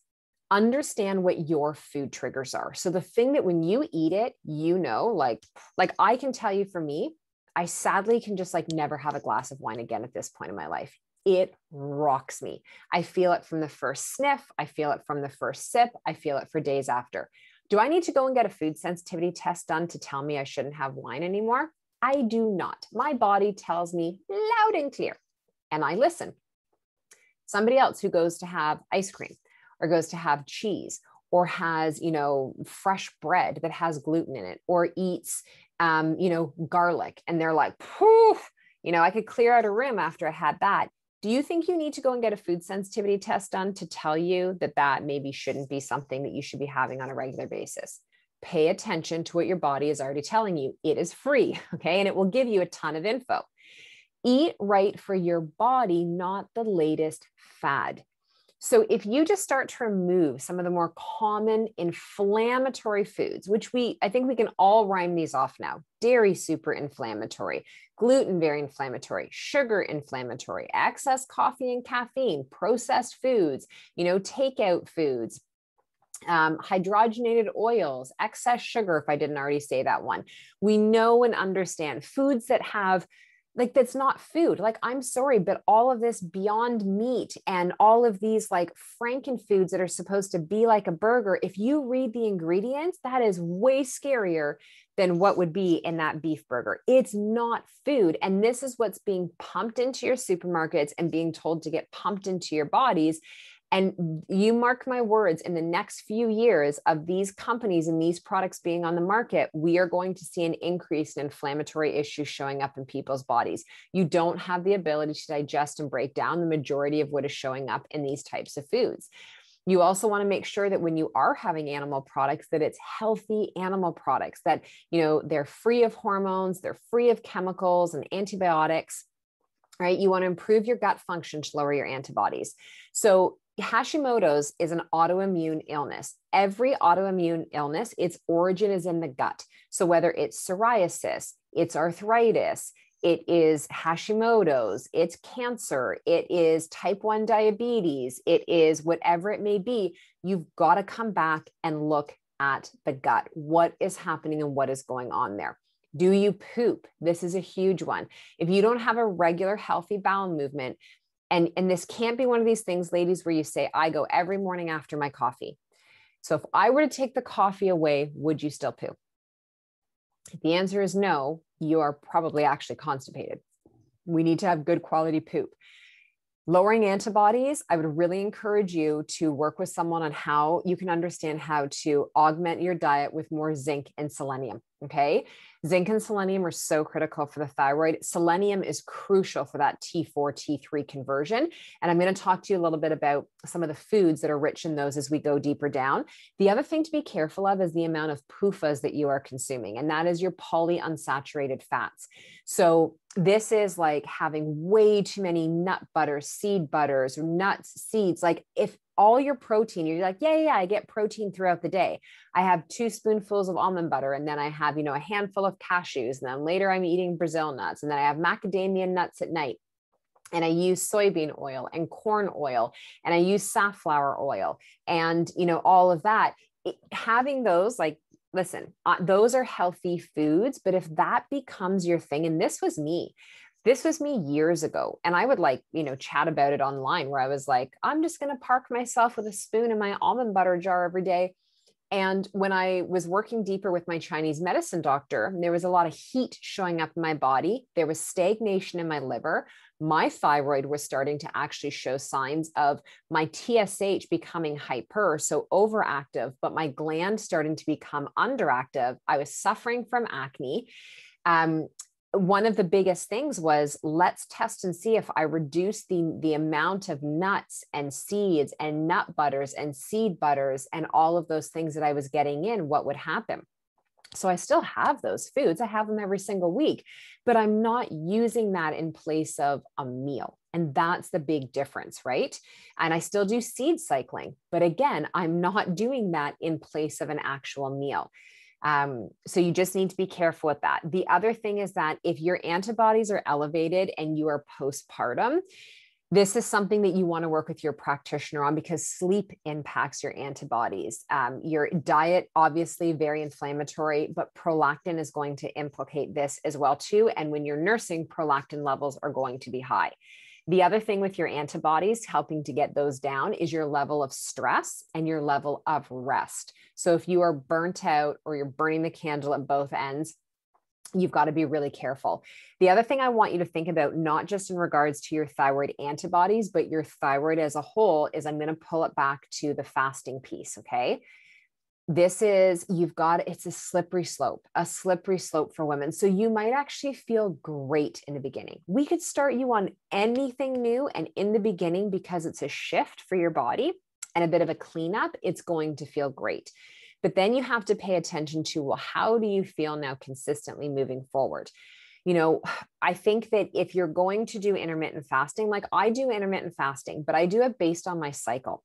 Understand what your food triggers are. So the thing that when you eat it, like I can tell you, for me, I sadly can just like never have a glass of wine again at this point in my life. It rocks me. I feel it from the first sniff. I feel it from the first sip. I feel it for days after. Do I need to go and get a food sensitivity test done to tell me I shouldn't have wine anymore? I do not. My body tells me loud and clear, and I listen. Somebody else who goes to have ice cream or goes to have cheese or has, fresh bread that has gluten in it, or eats, garlic, and they're like, poof, I could clear out a room after I had that. Do you think you need to go and get a food sensitivity test done to tell you that that maybe shouldn't be something that you should be having on a regular basis? Pay attention to what your body is already telling you. It is free, okay? And it will give you a ton of info. Eat right for your body, not the latest fad. So if you just start to remove some of the more common inflammatory foods, which I think we can all rhyme these off now. Dairy, super inflammatory. Gluten, very inflammatory. Sugar, inflammatory. Excess coffee and caffeine. Processed foods, takeout foods. Hydrogenated oils, excess sugar, if I didn't already say that one. We know and understand foods that have, like, that's not food. Like, I'm sorry, but all of this Beyond Meat and all of these like Franken foods that are supposed to be like a burger, if you read the ingredients, that is way scarier than what would be in that beef burger. It's not food. And this is what's being pumped into your supermarkets and being told to get pumped into your bodies. And you mark my words, in the next few years of these companies and these products being on the market, we are going to see an increase in inflammatory issues showing up in people's bodies. You don't have the ability to digest and break down the majority of what is showing up in these types of foods. You also want to make sure that when you are having animal products, that it's healthy animal products, that, they're free of hormones, they're free of chemicals and antibiotics, right? You want to improve your gut function to lower your antibodies. So Hashimoto's is an autoimmune illness. Every autoimmune illness, its origin is in the gut. So whether it's psoriasis, it's arthritis, it is Hashimoto's, it's cancer, it is type 1 diabetes, it is whatever it may be, you've got to come back and look at the gut. What is happening and what is going on there? Do you poop? This is a huge one. If you don't have a regular healthy bowel movement, and this can't be one of these things, ladies, where you say, I go every morning after my coffee. So if I were to take the coffee away, would you still poo? If the answer is no, you are probably actually constipated. We need to have good quality poop. Lowering antibodies, I would really encourage you to work with someone on how you can understand how to augment your diet with more zinc and selenium. Okay. Zinc and selenium are so critical for the thyroid. Selenium is crucial for that T4, T3 conversion. And I'm going to talk to you a little bit about some of the foods that are rich in those as we go deeper down. The other thing to be careful of is the amount of PUFAs that you are consuming, and that is your polyunsaturated fats. So this is like having way too many nut butters, seed butters, or nuts, seeds. Like, if all your protein, you're like, yeah, I get protein throughout the day. I have 2 spoonfuls of almond butter, and then I have, a handful of cashews. And then later I'm eating Brazil nuts. And then I have macadamia nuts at night. And I use soybean oil and corn oil, and I use safflower oil, and, all of that. Having those, like, listen, those are healthy foods, but if that becomes your thing, and this was me years ago, and I would chat about it online, where I was like, I'm just going to park myself with a spoon in my almond butter jar every day. And when I was working deeper with my Chinese medicine doctor, there was a lot of heat showing up in my body. There was stagnation in my liver. My thyroid was starting to actually show signs of my TSH becoming hyper, so overactive, but my gland starting to become underactive. I was suffering from acne. One of the biggest things was, let's test and see if I reduce the amount of nuts and seeds and nut butters and seed butters and all of those things that I was getting in, what would happen? So I still have those foods. I have them every single week, but I'm not using that in place of a meal. And that's the big difference, right? And I still do seed cycling, but again, I'm not doing that in place of an actual meal. So you just need to be careful with that. The other thing is that if your antibodies are elevated and you are postpartum, this is something that you want to work with your practitioner on, because sleep impacts your antibodies. Your diet, obviously very inflammatory, but prolactin is going to implicate this as well too. And when you're nursing, prolactin levels are going to be high. The other thing with your antibodies, helping to get those down, is your level of stress and your level of rest. So if you are burnt out or you're burning the candle at both ends, you've got to be really careful. The other thing I want you to think about, not just in regards to your thyroid antibodies, but your thyroid as a whole, is I'm going to pull it back to the fasting piece. Okay. This is, it's a slippery slope for women. So you might actually feel great in the beginning. We could start you on anything new. And in the beginning, because it's a shift for your body and a bit of a cleanup, it's going to feel great. But then you have to pay attention to, well, how do you feel now consistently moving forward? You know, I think that if you're going to do intermittent fasting, like I do intermittent fasting, but I do it based on my cycle.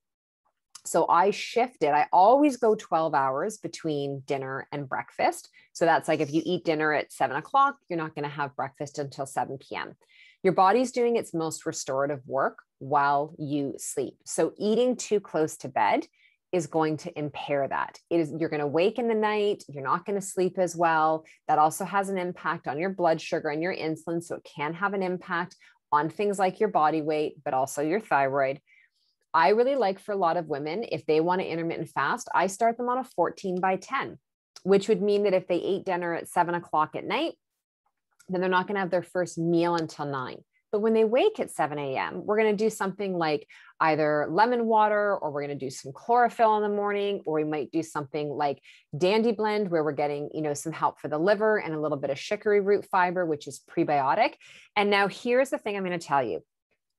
So I shifted. I always go 12 hours between dinner and breakfast. So that's like, if you eat dinner at 7 o'clock, you're not going to have breakfast until 7 p.m. Your body's doing its most restorative work while you sleep. So eating too close to bed is going to impair that. You're going to wake in the night. You're not going to sleep as well. That also has an impact on your blood sugar and your insulin. So it can have an impact on things like your body weight, but also your thyroid. I really like, for a lot of women, if they want to intermittent fast, I start them on a 14/10, which would mean that if they ate dinner at 7 o'clock at night, then they're not going to have their first meal until 9. But when they wake at 7 a.m., we're going to do something like either lemon water, or we're going to do some chlorophyll in the morning, or we might do something like Dandy Blend, where we're getting, some help for the liver and a little bit of chicory root fiber, which is prebiotic. And now here's the thing I'm going to tell you.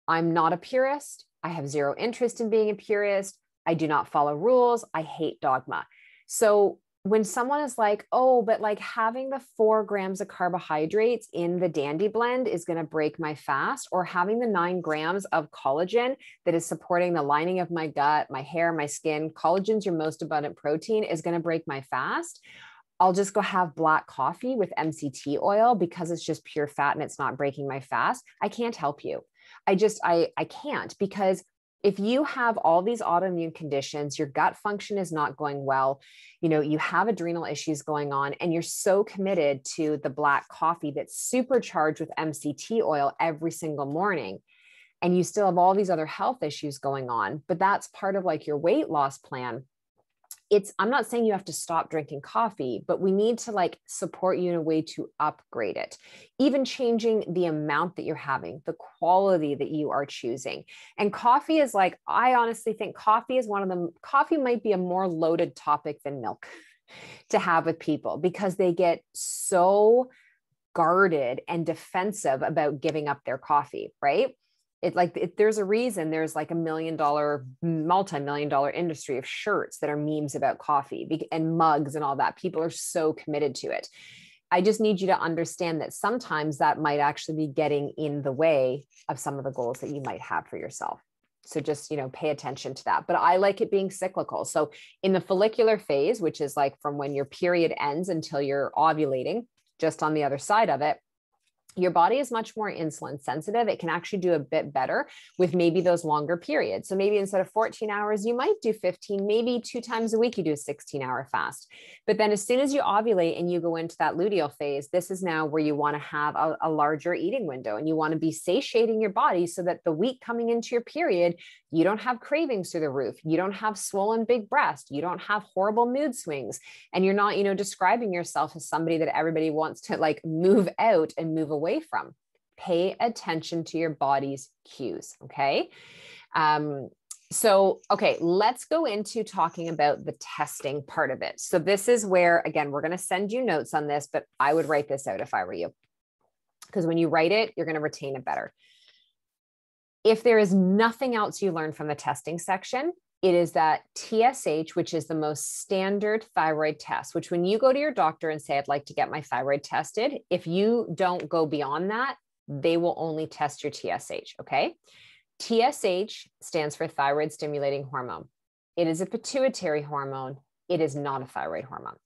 I'm not a purist. I have zero interest in being a purist. I do not follow rules. I hate dogma. So when someone is like, oh, but like having the 4 grams of carbohydrates in the Dandy Blend is going to break my fast, or having the 9 grams of collagen that is supporting the lining of my gut, my hair, my skin, collagen's your most abundant protein, is going to break my fast, I'll just go have black coffee with MCT oil because it's just pure fat and it's not breaking my fast. I can't help you. I can't, because if you have all these autoimmune conditions, your gut function is not going well, you have adrenal issues going on, and you're so committed to the black coffee that's supercharged with MCT oil every single morning, and you still have all these other health issues going on, but that's part of like your weight loss plan. I'm not saying you have to stop drinking coffee, but we need to like support you in a way to upgrade it, even changing the amount that you're having, the quality that you are choosing. And coffee is like, I honestly think coffee might be a more loaded topic than milk to have with people, because they get so guarded and defensive about giving up their coffee, right? There's a reason there's like multi-million-dollar industry of shirts that are memes about coffee and mugs and all that. People are so committed to it. I just need you to understand that sometimes that might actually be getting in the way of some of the goals that you might have for yourself. So just, pay attention to that. But I like it being cyclical. So in the follicular phase, which is like from when your period ends until you're ovulating, just on the other side of it, your body is much more insulin sensitive. It can actually do a bit better with maybe those longer periods. So maybe instead of 14 hours, you might do 15, maybe 2 times a week, you do a 16-hour fast. But then as soon as you ovulate and you go into that luteal phase, this is now where you want to have a larger eating window, and you want to be satiating your body so that the week coming into your period, you don't have cravings through the roof. You don't have swollen big breast. You don't have horrible mood swings. And you're not, describing yourself as somebody that everybody wants to like move out and move away from. Pay attention to your body's cues. Okay. Okay, let's go into talking about the testing part of it. So this is where, again, we're going to send you notes on this, but I would write this out if I were you, because when you write it, you're going to retain it better. If there is nothing else you learn from the testing section, it is that TSH, which is the most standard thyroid test, which when you go to your doctor and say, I'd like to get my thyroid tested, if you don't go beyond that, they will only test your TSH, okay? TSH stands for thyroid stimulating hormone. It is a pituitary hormone. It is not a thyroid hormone.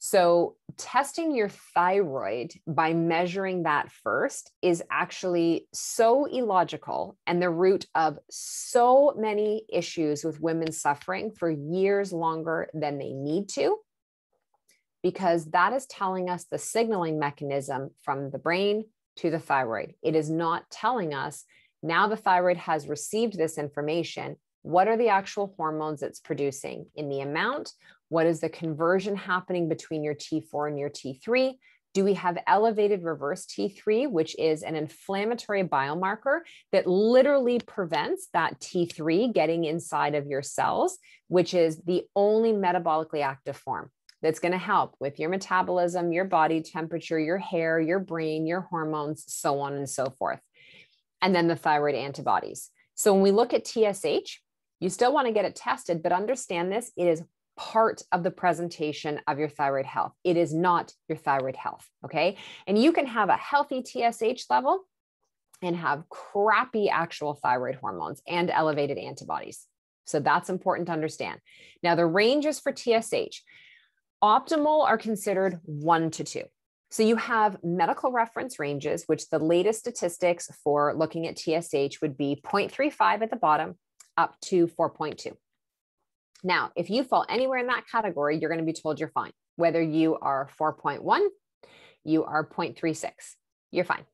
So testing your thyroid by measuring that first is actually so illogical and the root of so many issues with women suffering for years longer than they need to, because that is telling us the signaling mechanism from the brain to the thyroid. It is not telling us now the thyroid has received this information. What are the actual hormones it's producing in the amount? What is the conversion happening between your T4 and your T3? Do we have elevated reverse T3, which is an inflammatory biomarker that literally prevents that T3 getting inside of your cells, which is the only metabolically active form that's going to help with your metabolism, your body temperature, your hair, your brain, your hormones, so on and so forth. And then the thyroid antibodies. So when we look at TSH, you still want to get it tested, but understand this, it is part of the presentation of your thyroid health. It is not your thyroid health, okay? And you can have a healthy TSH level and have crappy actual thyroid hormones and elevated antibodies. So that's important to understand. Now, the ranges for TSH, optimal are considered 1 to 2. So you have medical reference ranges, which the latest statistics for looking at TSH would be 0.35 at the bottom up to 4.2. Now, if you fall anywhere in that category, you're going to be told you're fine. Whether you are 4.1, you are 0.36, you're fine.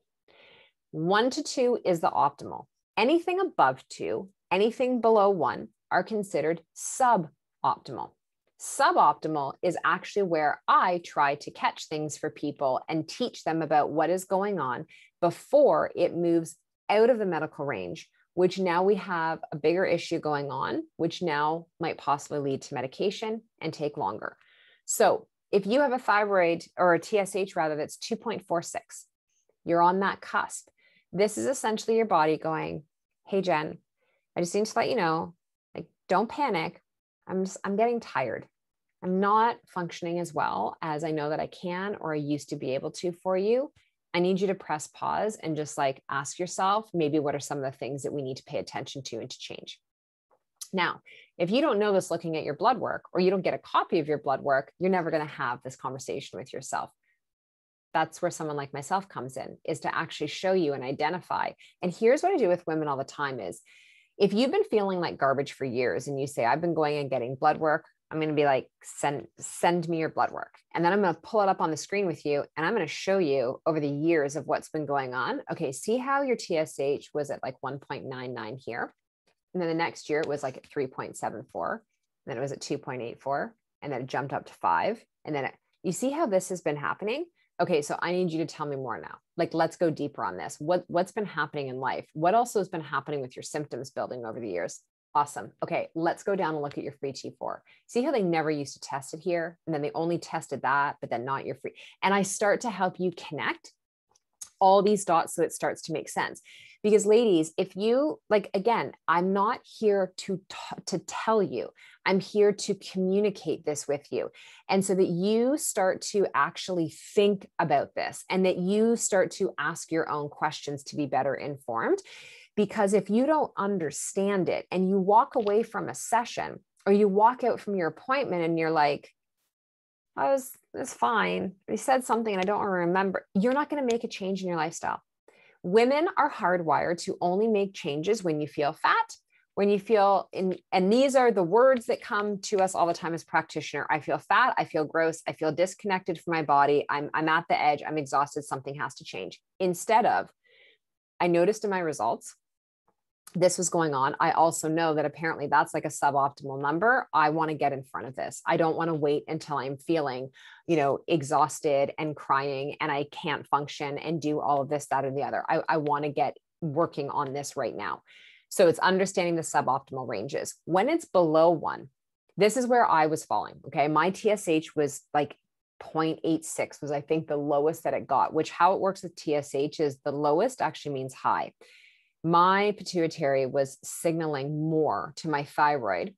1 to 2 is the optimal. Anything above 2, anything below 1 are considered suboptimal. Suboptimal is actually where I try to catch things for people and teach them about what is going on before it moves out of the medical range, which now we have a bigger issue going on, which now might possibly lead to medication and take longer. So if you have a thyroid or a TSH rather, that's 2.46, you're on that cusp. This is essentially your body going, hey, Jen, I just need to let you know, like, don't panic. I'm getting tired. I'm not functioning as well as I know that I can, or I used to be able to for you. I need you to press pause and just like ask yourself, maybe what are some of the things that we need to pay attention to and to change. Now, if you don't know this looking at your blood work, or you don't get a copy of your blood work, you're never going to have this conversation with yourself. That's where someone like myself comes in, is to actually show you and identify. And here's what I do with women all the time is, if you've been feeling like garbage for years and you say, I've been going and getting blood work, I'm going to be like, send me your blood work. And then I'm going to pull it up on the screen with you. And I'm going to show you over the years of what's been going on. Okay. See how your TSH was at like 1.99 here. And then the next year it was like at 3.74. And then it was at 2.84. And then it jumped up to 5. And then you see how this has been happening. Okay. So I need you to tell me more now. Like, let's go deeper on this. What's been happening in life? What also has been happening with your symptoms building over the years? Awesome. Okay, let's go down and look at your free T4. See how they never used to test it here, and then they only tested that, but then not your free. And I start to help you connect all these dots so it starts to make sense. Because ladies, if you like, again, I'm not here to tell you, I'm here to communicate this with you. And so that you start to actually think about this and that you start to ask your own questions to be better informed. Because if you don't understand it and you walk away from a session or you walk out from your appointment and you're like, it's fine. He said something and I don't remember. You're not going to make a change in your lifestyle. Women are hardwired to only make changes when you feel fat, when you feel in, and these are the words that come to us all the time as practitioner. I feel fat. I feel gross. I feel disconnected from my body. I'm at the edge. I'm exhausted. Something has to change. Instead of, I noticed in my results, this was going on. I also know that apparently that's like a suboptimal number. I want to get in front of this. I don't want to wait until I'm feeling, exhausted and crying and I can't function and do all of this, that, or the other. I want to get working on this right now. So it's understanding the suboptimal ranges. When it's below 1, this is where I was falling. Okay. My TSH was like 0.86 was, I think, the lowest that it got, which how it works with TSH is the lowest actually means high. My pituitary was signaling more to my thyroid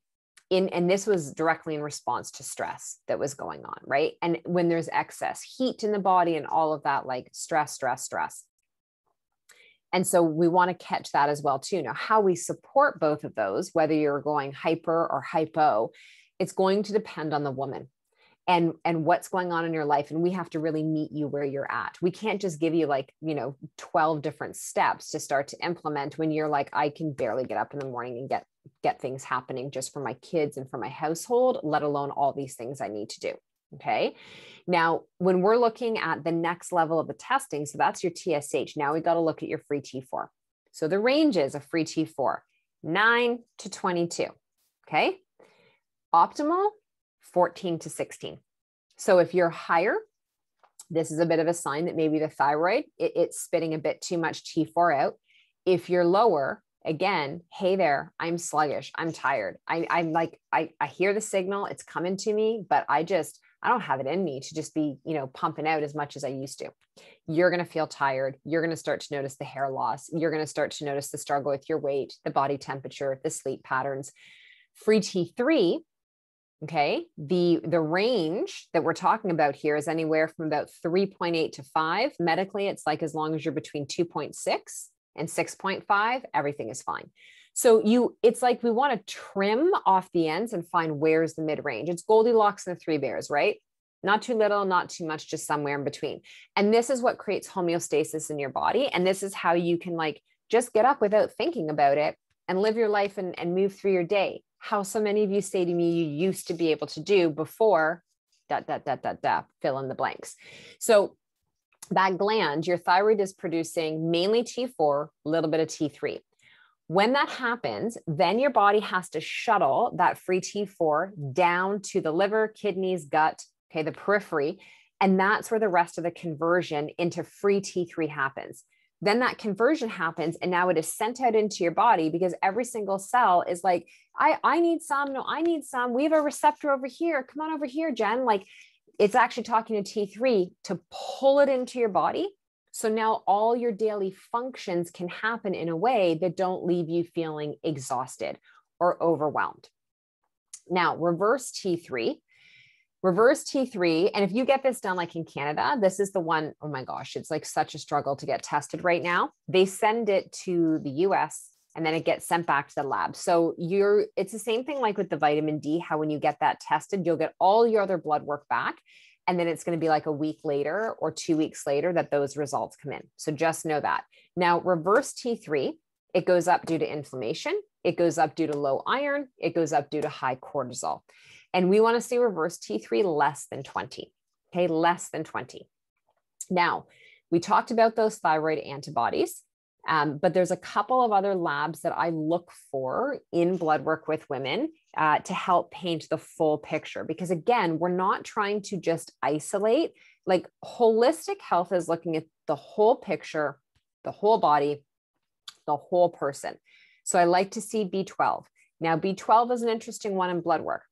and this was directly in response to stress that was going on, right? And when there's excess heat in the body and all of that, like stress. And so we want to catch that as well too. Now, how we support both of those, whether you're going hyper or hypo, it's going to depend on the woman and what's going on in your life. And we have to really meet you where you're at. We can't just give you 12 different steps to start to implement when you're like, I can barely get up in the morning and get things happening just for my kids and for my household, let alone all these things I need to do. Okay. Now, when we're looking at the next level of the testing, so that's your TSH. Now we got to look at your free T4. So the ranges of free T4, 9 to 22. Okay. Optimal, 14 to 16. So if you're higher, this is a bit of a sign that maybe the thyroid, it's spitting a bit too much T4 out. If you're lower, again, hey there, I'm sluggish. I'm tired. I hear the signal. It's coming to me, but I don't have it in me to just be, pumping out as much as I used to. You're going to feel tired. You're going to start to notice the hair loss. You're going to start to notice the struggle with your weight, the body temperature, the sleep patterns. Free T3, okay, the range that we're talking about here is anywhere from about 3.8 to 5. Medically, it's like as long as you're between 2.6 and 6.5, everything is fine. So it's like we want to trim off the ends and find where's the mid-range. It's Goldilocks and the 3 bears, right? Not too little, not too much, just somewhere in between. And this is what creates homeostasis in your body. And this is how you can just get up without thinking about it and live your life and move through your day. How so many of you say to me, you used to be able to do before, fill in the blanks. So that gland, your thyroid is producing mainly T4, a little bit of T3. When that happens, then your body has to shuttle that free T4 down to the liver, kidneys, gut, okay, the periphery. And that's where the rest of the conversion into free T3 happens. Then that conversion happens and now it is sent out into your body because every single cell is like, I need some, no, I need some. We have a receptor over here. Come on over here, Jen. It's actually talking to T3 to pull it into your body. So now all your daily functions can happen in a way that don't leave you feeling exhausted or overwhelmed. Now, reverse T3. And if you get this done like in Canada, this is the one, oh my gosh, it's like such a struggle to get tested right now. They send it to the US and then it gets sent back to the lab. So it's the same thing like with the vitamin D, how when you get that tested, you'll get all your other blood work back. And then it's going to be like a week later or 2 weeks later that those results come in. So just know that. Now, reverse T3, it goes up due to inflammation. It goes up due to low iron. It goes up due to high cortisol. And we want to see reverse T3 less than 20. Okay, less than 20. Now, we talked about those thyroid antibodies, but there's a couple of other labs that I look for in blood work with women to help paint the full picture. Because again, we're not trying to just isolate. Like holistic health is looking at the whole picture, the whole body, the whole person. So I like to see B12. Now, B12 is an interesting one in blood work.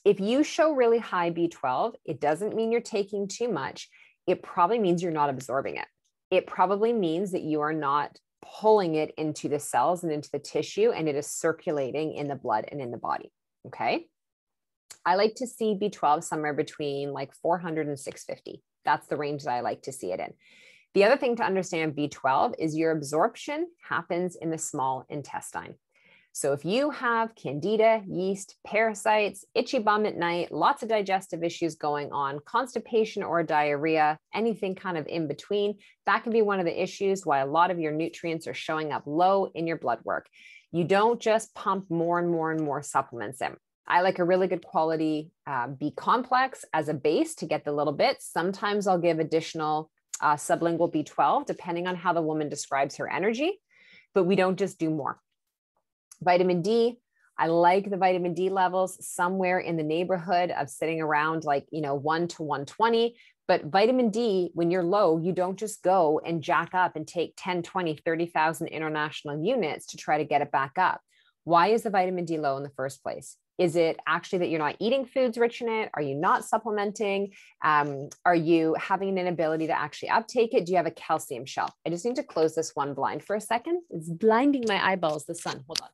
If you show really high B12, it doesn't mean you're taking too much. It probably means you're not absorbing it. It probably means that you are not pulling it into the cells and into the tissue, and it is circulating in the blood and in the body. Okay. I like to see B12 somewhere between like 400 and 650. That's the range that I like to see it in. The other thing to understand B12 is your absorption happens in the small intestine. So if you have candida, yeast, parasites, itchy bum at night, lots of digestive issues going on, constipation or diarrhea, anything kind of in between, that can be one of the issues why a lot of your nutrients are showing up low in your blood work. You don't just pump more and more and more supplements in. I like a really good quality B complex as a base to get the little bits. Sometimes I'll give additional sublingual B12, depending on how the woman describes her energy, but we don't just do more. Vitamin D, I like the vitamin D levels somewhere in the neighborhood of sitting around like, 1 to 120. But vitamin D, when you're low, you don't just go and jack up and take 10, 20, 30,000 international units to try to get it back up. Why is the vitamin D low in the first place? Is it actually that you're not eating foods rich in it? Are you not supplementing? Are you having an inability to actually uptake it? Do you have a calcium shelf? I just need to close this one blind for a second. It's blinding my eyeballs, the sun. Hold on.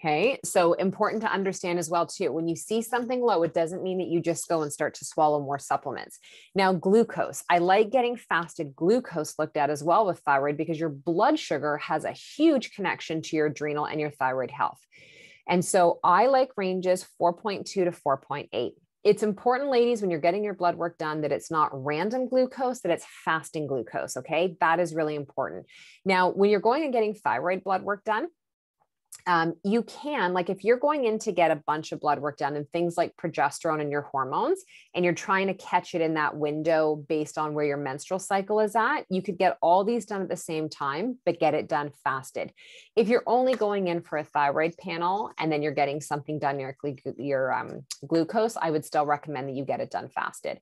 Okay, so important to understand as well too, when you see something low, it doesn't mean that you just go and start to swallow more supplements. Now, glucose, I like getting fasted glucose looked at as well with thyroid because your blood sugar has a huge connection to your adrenal and your thyroid health. And so I like ranges 4.2 to 4.8. It's important, ladies, when you're getting your blood work done, that it's not random glucose, that it's fasting glucose, okay? That is really important. Now, when you're going and getting thyroid blood work done, you can, like if you're going in to get a bunch of blood work done and things like progesterone and your hormones, and you're trying to catch it in that window based on where your menstrual cycle is at, you could get all these done at the same time, but get it done fasted. If you're only going in for a thyroid panel and then you're getting something done, your glucose, I would still recommend that you get it done fasted.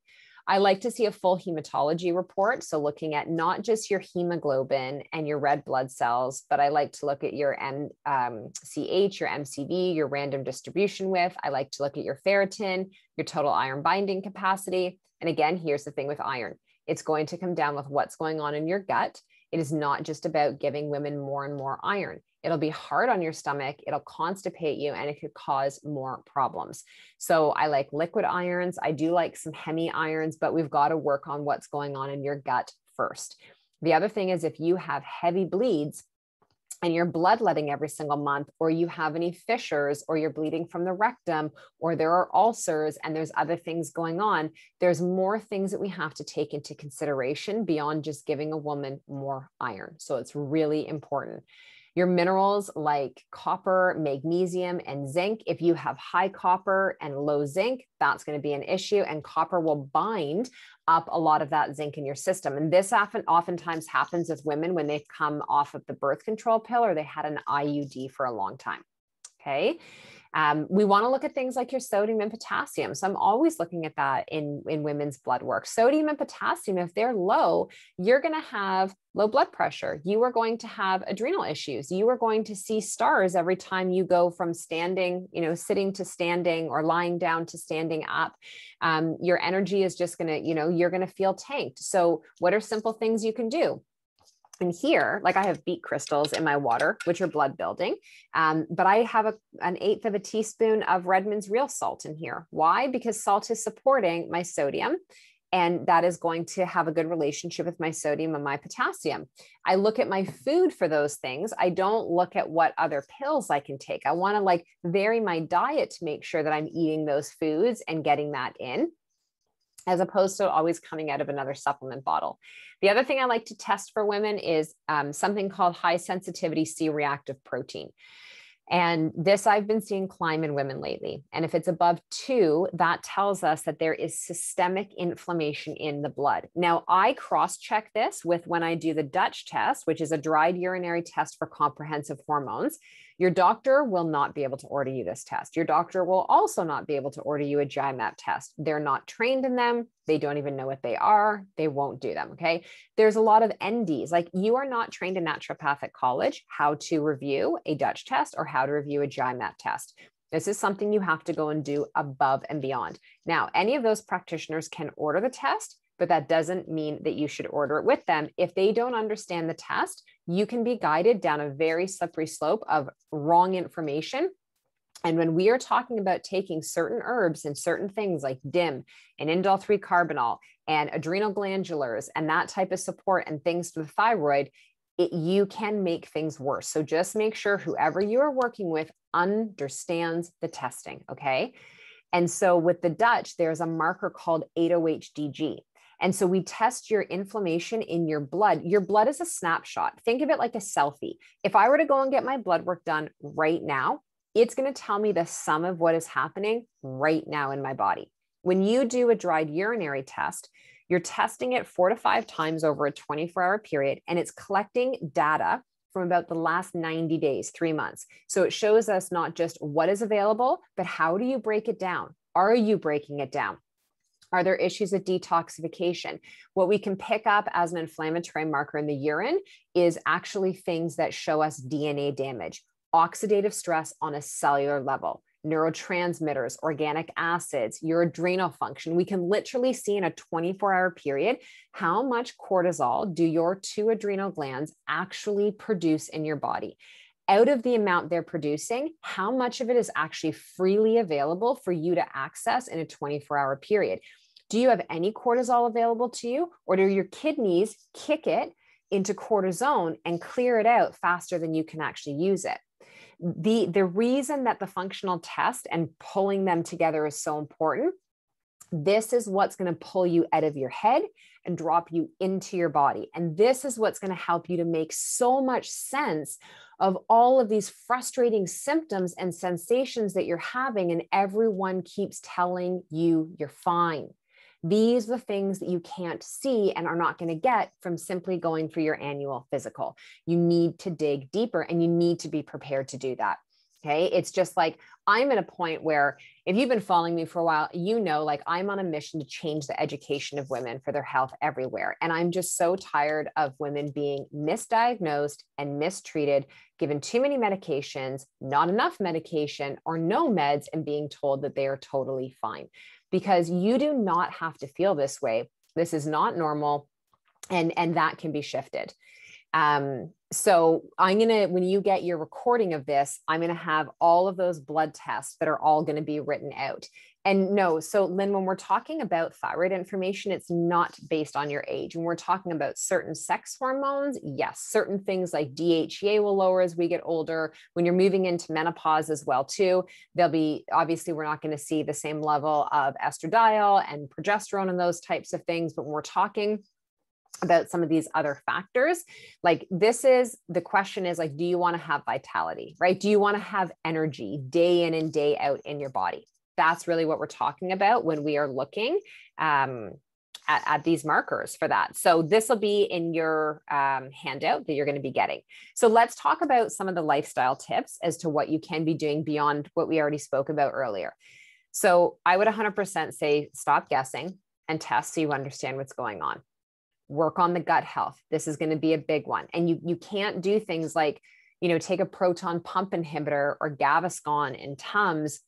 I like to see a full hematology report. So looking at not just your hemoglobin and your red blood cells, but I like to look at your MCH, your MCV, your random distribution width. I like to look at your ferritin, your total iron binding capacity. And again, here's the thing with iron. It's going to come down with what's going on in your gut. It is not just about giving women more and more iron. It'll be hard on your stomach, it'll constipate you, and it could cause more problems. So I like liquid irons. I do like some hemi irons, but we've got to work on what's going on in your gut first. The other thing is if you have heavy bleeds and you're bloodletting every single month, or you have any fissures, or you're bleeding from the rectum, or there are ulcers and there's other things going on, there's more things that we have to take into consideration beyond just giving a woman more iron. So it's really important. Your minerals like copper, magnesium, and zinc. If you have high copper and low zinc, that's going to be an issue, and copper will bind up a lot of that zinc in your system. And this oftentimes happens with women when they come off of the birth control pill or they had an IUD for a long time. Okay. We want to look at things like your sodium and potassium. So I'm always looking at that in women's blood work. Sodium and potassium, if they're low, you're going to have low blood pressure. You are going to have adrenal issues. You are going to see stars every time you go from standing, sitting to standing, or lying down to standing up. Your energy is just going to, you're going to feel tanked. So what are simple things you can do? And here, like I have beet crystals in my water, which are blood building, but I have an 1/8 of a teaspoon of Redmond's real salt in here. Why? Because salt is supporting my sodium, and that is going to have a good relationship with my sodium and my potassium. I look at my food for those things. I don't look at what other pills I can take. I want to vary my diet to make sure that I'm eating those foods and getting that in, as opposed to always coming out of another supplement bottle. The other thing I like to test for women is something called high sensitivity C-reactive protein. And this I've been seeing climb in women lately. And if it's above 2, that tells us that there is systemic inflammation in the blood. Now, I cross-check this with when I do the Dutch test, which is a dried urinary test for comprehensive hormones. Your doctor will not be able to order you this test. Your doctor will also not be able to order you a GI-MAP test. They're not trained in them. They don't even know what they are. They won't do them, okay? There's a lot of NDs. Like, you are not trained in naturopath at college how to review a Dutch test or how to review a GI-MAP test. This is something you have to go and do above and beyond. Now, any of those practitioners can order the test, but that doesn't mean that you should order it with them. If they don't understand the test, you can be guided down a very slippery slope of wrong information. And when we are talking about taking certain herbs and certain things like DIM and indole 3-carbinol and adrenal glandulars and that type of support and things for the thyroid, you can make things worse. So just make sure whoever you are working with understands the testing, okay? And so with the Dutch, there's a marker called 8-OHDG. And so we test your inflammation in your blood. Your blood is a snapshot. Think of it like a selfie. If I were to go and get my blood work done right now, it's going to tell me the sum of what is happening right now in my body. When you do a dried urinary test, you're testing it 4 to 5 times over a 24-hour period, and it's collecting data from about the last 90 days, 3 months. So it shows us not just what is available, but how do you break it down? Are you breaking it down? Are there issues of detoxification? What we can pick up as an inflammatory marker in the urine is actually things that show us DNA damage, oxidative stress on a cellular level, neurotransmitters, organic acids, your adrenal function. We can literally see in a 24-hour period how much cortisol do your 2 adrenal glands actually produce in your body. Out of the amount they're producing, how much of it is actually freely available for you to access in a 24-hour period? Do you have any cortisol available to you, or do your kidneys kick it into cortisone and clear it out faster than you can actually use it? The reason that the functional test and pulling them together is so important, this is what's going to pull you out of your head and drop you into your body. And this is what's going to help you to make so much sense of all of these frustrating symptoms and sensations that you're having, and everyone keeps telling you you're fine. These are the things that you can't see and are not going to get from simply going for your annual physical. You need to dig deeper, and you need to be prepared to do that. Okay. It's just like, I'm at a point where if you've been following me for a while, you know, like I'm on a mission to change the education of women for their health everywhere. And I'm just so tired of women being misdiagnosed and mistreated, given too many medications, not enough medication, or no meds, and being told that they are totally fine. Because you do not have to feel this way. This is not normal. And that can be shifted. So I'm going to, when you get your recording of this, I'm going to have all of those blood tests that are all going to be written out. And no, so Lynn, when we're talking about thyroid information, it's not based on your age. When we're talking about certain sex hormones, yes, certain things like DHEA will lower as we get older. When you're moving into menopause as well, too, there'll be, obviously, we're not going to see the same level of estradiol and progesterone and those types of things. But when we're talking about some of these other factors, like this is, the question is like, do you want to have vitality, right? Do you want to have energy day in and day out in your body? That's really what we're talking about when we are looking at these markers for that. So this will be in your handout that you're going to be getting. So let's talk about some of the lifestyle tips as to what you can be doing beyond what we already spoke about earlier. So I would 100% say, stop guessing and test so you understand what's going on. Work on the gut health. This is going to be a big one. And you can't do things like, you know, take a proton pump inhibitor or Gaviscon and Tums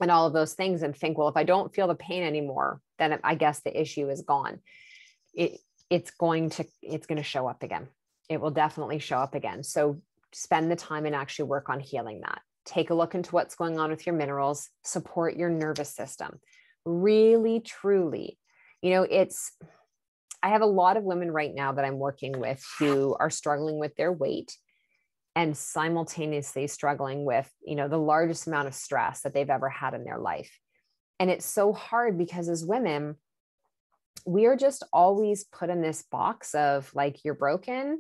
and all of those things and think, well, if I don't feel the pain anymore, then I guess the issue is gone. It's going to show up again. It will definitely show up again. So spend the time and actually work on healing that. Take a look into what's going on with your minerals, support your nervous system. Really, truly, you know, I have a lot of women right now that I'm working with who are struggling with their weight and simultaneously struggling with, you know, the largest amount of stress that they've ever had in their life. And it's so hard because as women, we are just always put in this box of like, you're broken,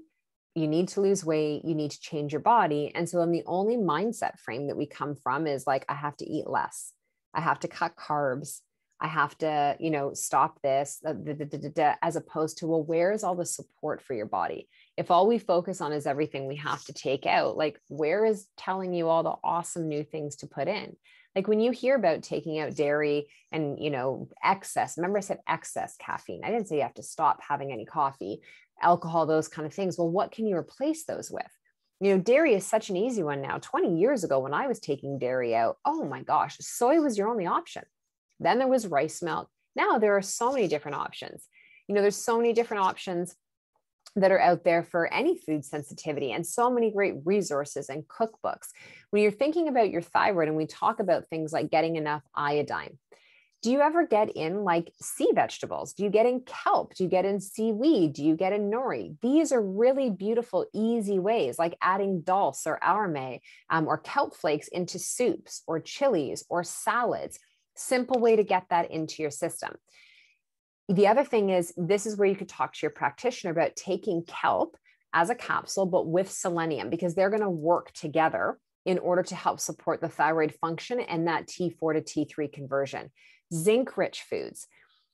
you need to lose weight, you need to change your body. And so then the only mindset frame that we come from is like, I have to eat less. I have to cut carbs. I have to, you know, stop this, as opposed to, well, where is all the support for your body? If all we focus on is everything we have to take out, like where is telling you all the awesome new things to put in? Like when you hear about taking out dairy and, you know, excess, remember I said excess caffeine. I didn't say you have to stop having any coffee, alcohol, those kind of things. Well, what can you replace those with? You know, dairy is such an easy one now. 20 years ago, when I was taking dairy out, oh my gosh, soy was your only option. Then there was rice milk. Now there are so many different options. You know, there's so many different options that are out there for any food sensitivity and so many great resources and cookbooks. When you're thinking about your thyroid and we talk about things like getting enough iodine, Do you ever get in like sea vegetables? Do you get in kelp? Do you get in seaweed? Do you get in nori? These are really beautiful, easy ways, like adding dulse or aramay or kelp flakes into soups or chilies or salads. Simple way to get that into your system. The other thing is, this is where you could talk to your practitioner about taking kelp as a capsule, but with selenium, because they're going to work together in order to help support the thyroid function and that T4 to T3 conversion. Zinc-rich foods.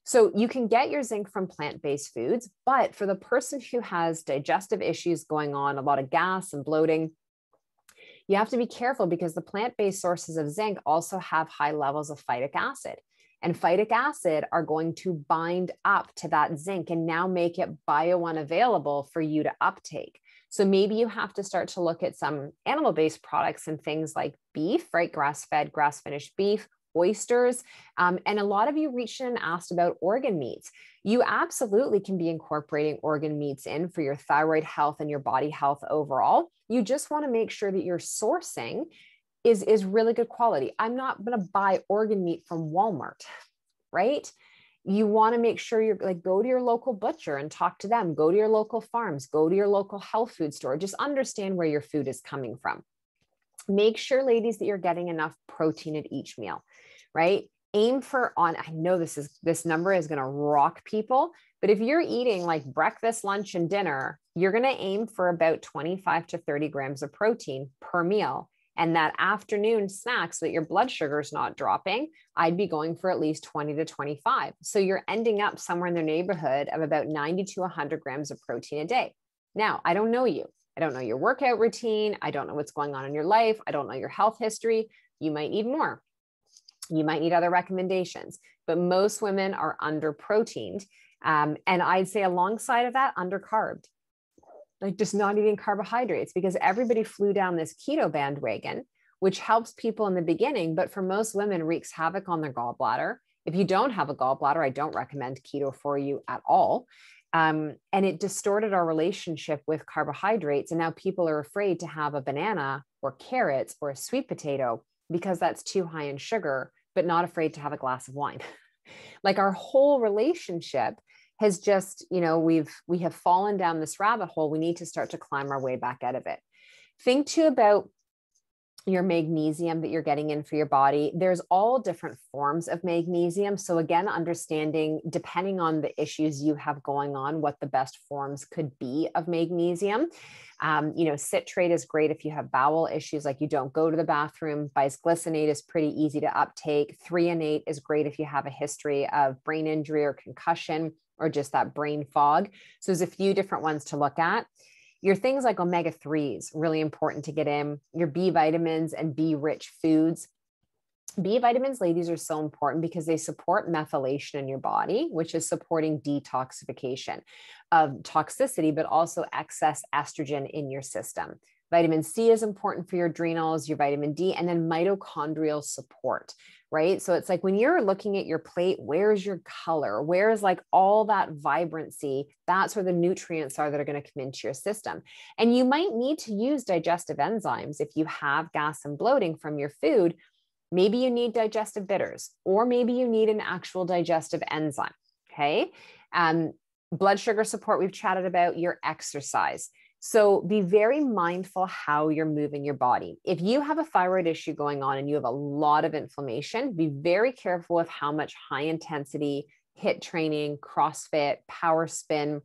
So you can get your zinc from plant-based foods, but for the person who has digestive issues going on, a lot of gas and bloating, you have to be careful because the plant-based sources of zinc also have high levels of phytic acid. And phytic acid are going to bind up to that zinc and now make it biounavailable for you to uptake. So maybe you have to start to look at some animal-based products and things like beef, right? Grass-fed, grass-finished beef, oysters. And a lot of you reached in and asked about organ meats. You absolutely can be incorporating organ meats in for your thyroid health and your body health overall. You just want to make sure that your sourcing is really good quality. I'm not going to buy organ meat from Walmart, right? You want to make sure you're like, go to your local butcher and talk to them, go to your local farms, go to your local health food store, just understand where your food is coming from. Make sure, ladies, that you're getting enough protein at each meal, right? Aim for I know this number is going to rock people, but if you're eating like breakfast, lunch, and dinner, you're going to aim for about 25 to 30 grams of protein per meal. And that afternoon snack, so that your blood sugar is not dropping, I'd be going for at least 20 to 25. So you're ending up somewhere in the neighborhood of about 90 to 100 grams of protein a day. Now, I don't know you. I don't know your workout routine. I don't know what's going on in your life. I don't know your health history. You might need more. You might need other recommendations, but most women are under proteined. And I'd say alongside of that, under carbed, like just not eating carbohydrates, because everybody flew down this keto bandwagon, which helps people in the beginning, but for most women wreaks havoc on their gallbladder. If you don't have a gallbladder, I don't recommend keto for you at all. And it distorted our relationship with carbohydrates. And now people are afraid to have a banana or carrots or a sweet potato because that's too high in sugar, but not afraid to have a glass of wine. Like our whole relationship has just, we have fallen down this rabbit hole. We need to start to climb our way back out of it. Think too about your magnesium that you're getting in for your body. There's all different forms of magnesium. So again, understanding, depending on the issues you have going on, what the best forms could be of magnesium. Citrate is great if you have bowel issues, like you don't go to the bathroom. Bisglycinate is pretty easy to uptake. Threonate is great if you have a history of brain injury or concussion or just that brain fog. So there's a few different ones to look at. Your things like omega-3s, really important to get in. Your B vitamins and B-rich foods. B vitamins, ladies, are so important because they support methylation in your body, which is supporting detoxification of toxicity, but also excess estrogen in your system. Vitamin C is important for your adrenals, your vitamin D, and then mitochondrial support, right? So it's like when you're looking at your plate, where's your color? Where's like all that vibrancy? That's where the nutrients are that are going to come into your system. And you might need to use digestive enzymes if you have gas and bloating from your food. Maybe you need digestive bitters, or maybe you need an actual digestive enzyme, okay? Blood sugar support, we've chatted about. Your exercise. So be very mindful how you're moving your body. If you have a thyroid issue going on and you have a lot of inflammation, be very careful with how much high intensity HIIT training, CrossFit, power spin,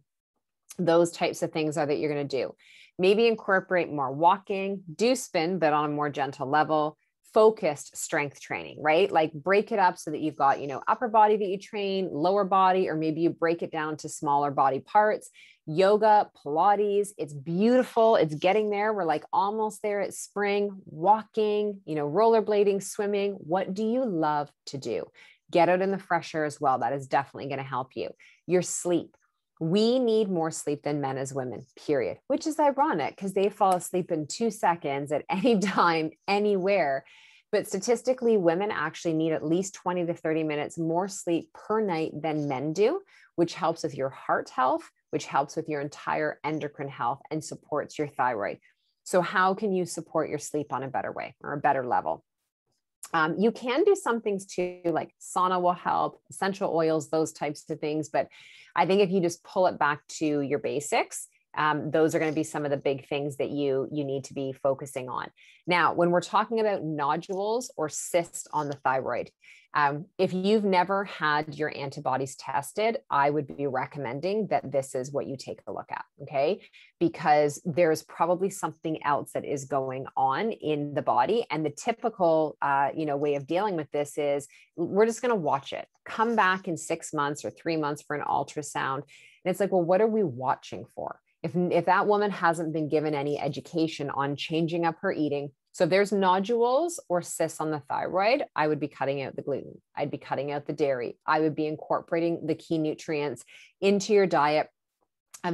those types of things are that you're going to do. Maybe incorporate more walking, do spin, but on a more gentle level. Focused strength training, right? Like break it up so that you've got, upper body that you train, lower body, or maybe you break it down to smaller body parts. Yoga, Pilates, it's beautiful. It's getting there. We're like almost there at spring. Walking, rollerblading, swimming. What do you love to do? Get out in the fresh air as well. That is definitely going to help you. Your sleep. We need more sleep than men as women, period, which is ironic because they fall asleep in 2 seconds at any time, anywhere. But statistically, women actually need at least 20 to 30 minutes more sleep per night than men do, which helps with your heart health, which helps with your entire endocrine health and supports your thyroid. So how can you support your sleep on a better way or a better level? You can do some things too, like sauna will help, essential oils, those types of things. But I think if you just pull it back to your basics, those are going to be some of the big things that you need to be focusing on. Now, when we're talking about nodules or cysts on the thyroid, if you've never had your antibodies tested, I would be recommending that this is what you take a look at, okay? Because there's probably something else that is going on in the body. And the typical, way of dealing with this is we're just going to watch it. Come back in 6 months or 3 months for an ultrasound. And it's like, well, what are we watching for? If that woman hasn't been given any education on changing up her eating, so if there's nodules or cysts on the thyroid, I would be cutting out the gluten. I'd be cutting out the dairy. I would be incorporating the key nutrients into your diet.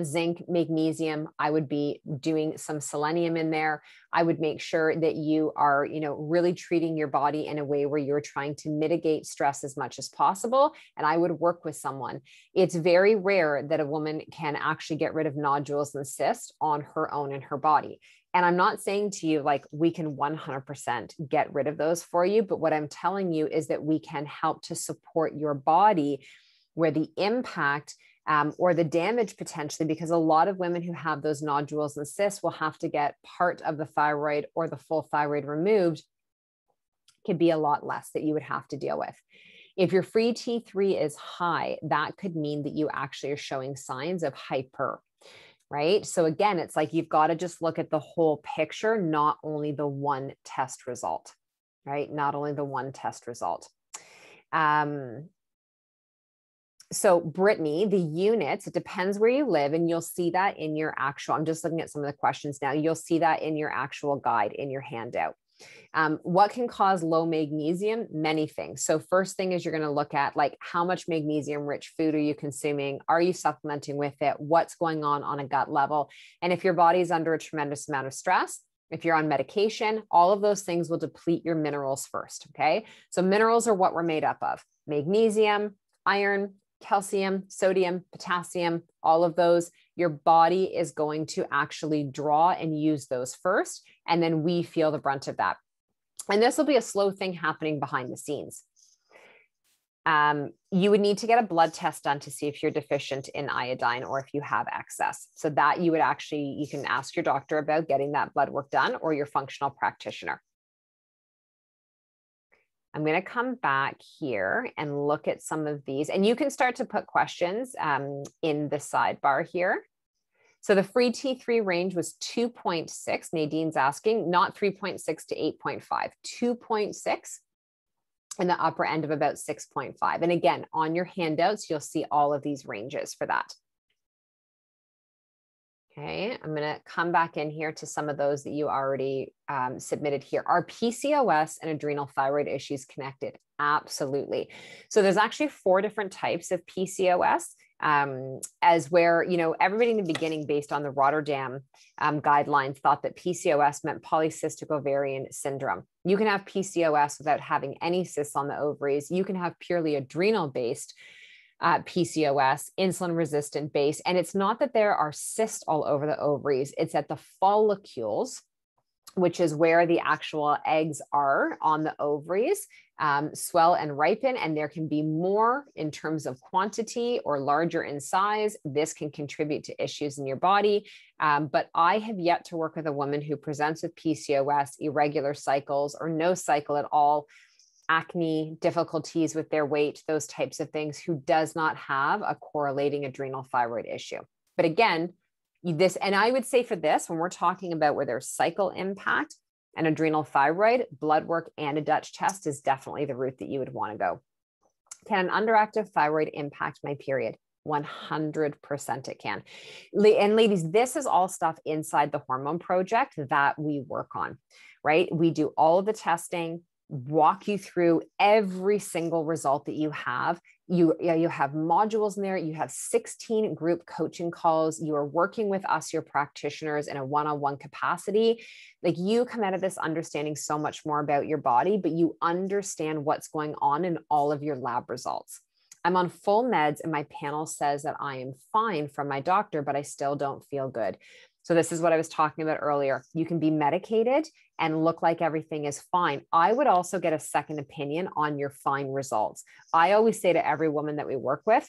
Zinc, magnesium. I would be doing some selenium in there. I would make sure that you are, really treating your body in a way where you're trying to mitigate stress as much as possible. And I would work with someone. It's very rare that a woman can actually get rid of nodules and cysts on her own in her body. And I'm not saying to you, like, we can 100% get rid of those for you. But what I'm telling you is that we can help to support your body where the impact or the damage potentially, because a lot of women who have those nodules and cysts will have to get part of the thyroid or the full thyroid removed, could be a lot less that you would have to deal with. If your free T3 is high, that could mean that you actually are showing signs of hyper, right? So again, it's like you've got to just look at the whole picture, not only the one test result, right? Not only the one test result. So Brittany, the units, it depends where you live, and you'll see that in your actual, I'm just looking at some of the questions now. You'll see that in your actual guide, in your handout. What can cause low magnesium? Many things. So first thing is you're going to look at, like, how much magnesium rich food are you consuming? Are you supplementing with it? What's going on a gut level? And if your body's under a tremendous amount of stress, if you're on medication, all of those things will deplete your minerals first. Okay. So minerals are what we're made up of: magnesium, iron, calcium, sodium, potassium, all of those. Your body is going to actually draw and use those first, and then we feel the brunt of that. And this will be a slow thing happening behind the scenes. You would need to get a blood test done to see if you're deficient in iodine or if you have excess. So that you can ask your doctor about getting that blood work done, or your functional practitioner. I'm going to come back here and look at some of these, and you can start to put questions in the sidebar here. So the free T3 range was 2.6. Nadine's asking, not 3.6 to 8.5, 2.6, and the upper end of about 6.5. And again, on your handouts, you'll see all of these ranges for that. Okay, I'm going to come back in here to some of those that you already submitted here. Are PCOS and adrenal thyroid issues connected? Absolutely. So there's actually 4 different types of PCOS, as where, everybody in the beginning, based on the Rotterdam guidelines, thought that PCOS meant polycystic ovarian syndrome. You can have PCOS without having any cysts on the ovaries. You can have purely adrenal-based PCOS, insulin resistant base. And it's not that there are cysts all over the ovaries, it's at the follicles, which is where the actual eggs are on the ovaries, swell and ripen. And there can be more in terms of quantity or larger in size. This can contribute to issues in your body. But I have yet to work with a woman who presents with PCOS, irregular cycles, or no cycle at all, acne, difficulties with their weight, those types of things, who does not have a correlating adrenal thyroid issue. But again, and I would say for this, when we're talking about where there's cycle impact and adrenal thyroid, blood work and a Dutch test is definitely the route that you would want to go. Can an underactive thyroid impact my period? 100% it can. And ladies, this is all stuff inside the Hormone Project that we work on, right? We do all of the testing, walk you through every single result that you have. You have modules in there. You have 16 group coaching calls. You are working with us, your practitioners, in a one-on-one capacity. Like, you come out of this understanding so much more about your body, but you understand what's going on in all of your lab results. I'm on full meds and my panel says that I am fine from my doctor, but I still don't feel good. So this is what I was talking about earlier. You can be medicated and look like everything is fine. I would also get a second opinion on your fine results. I always say to every woman that we work with,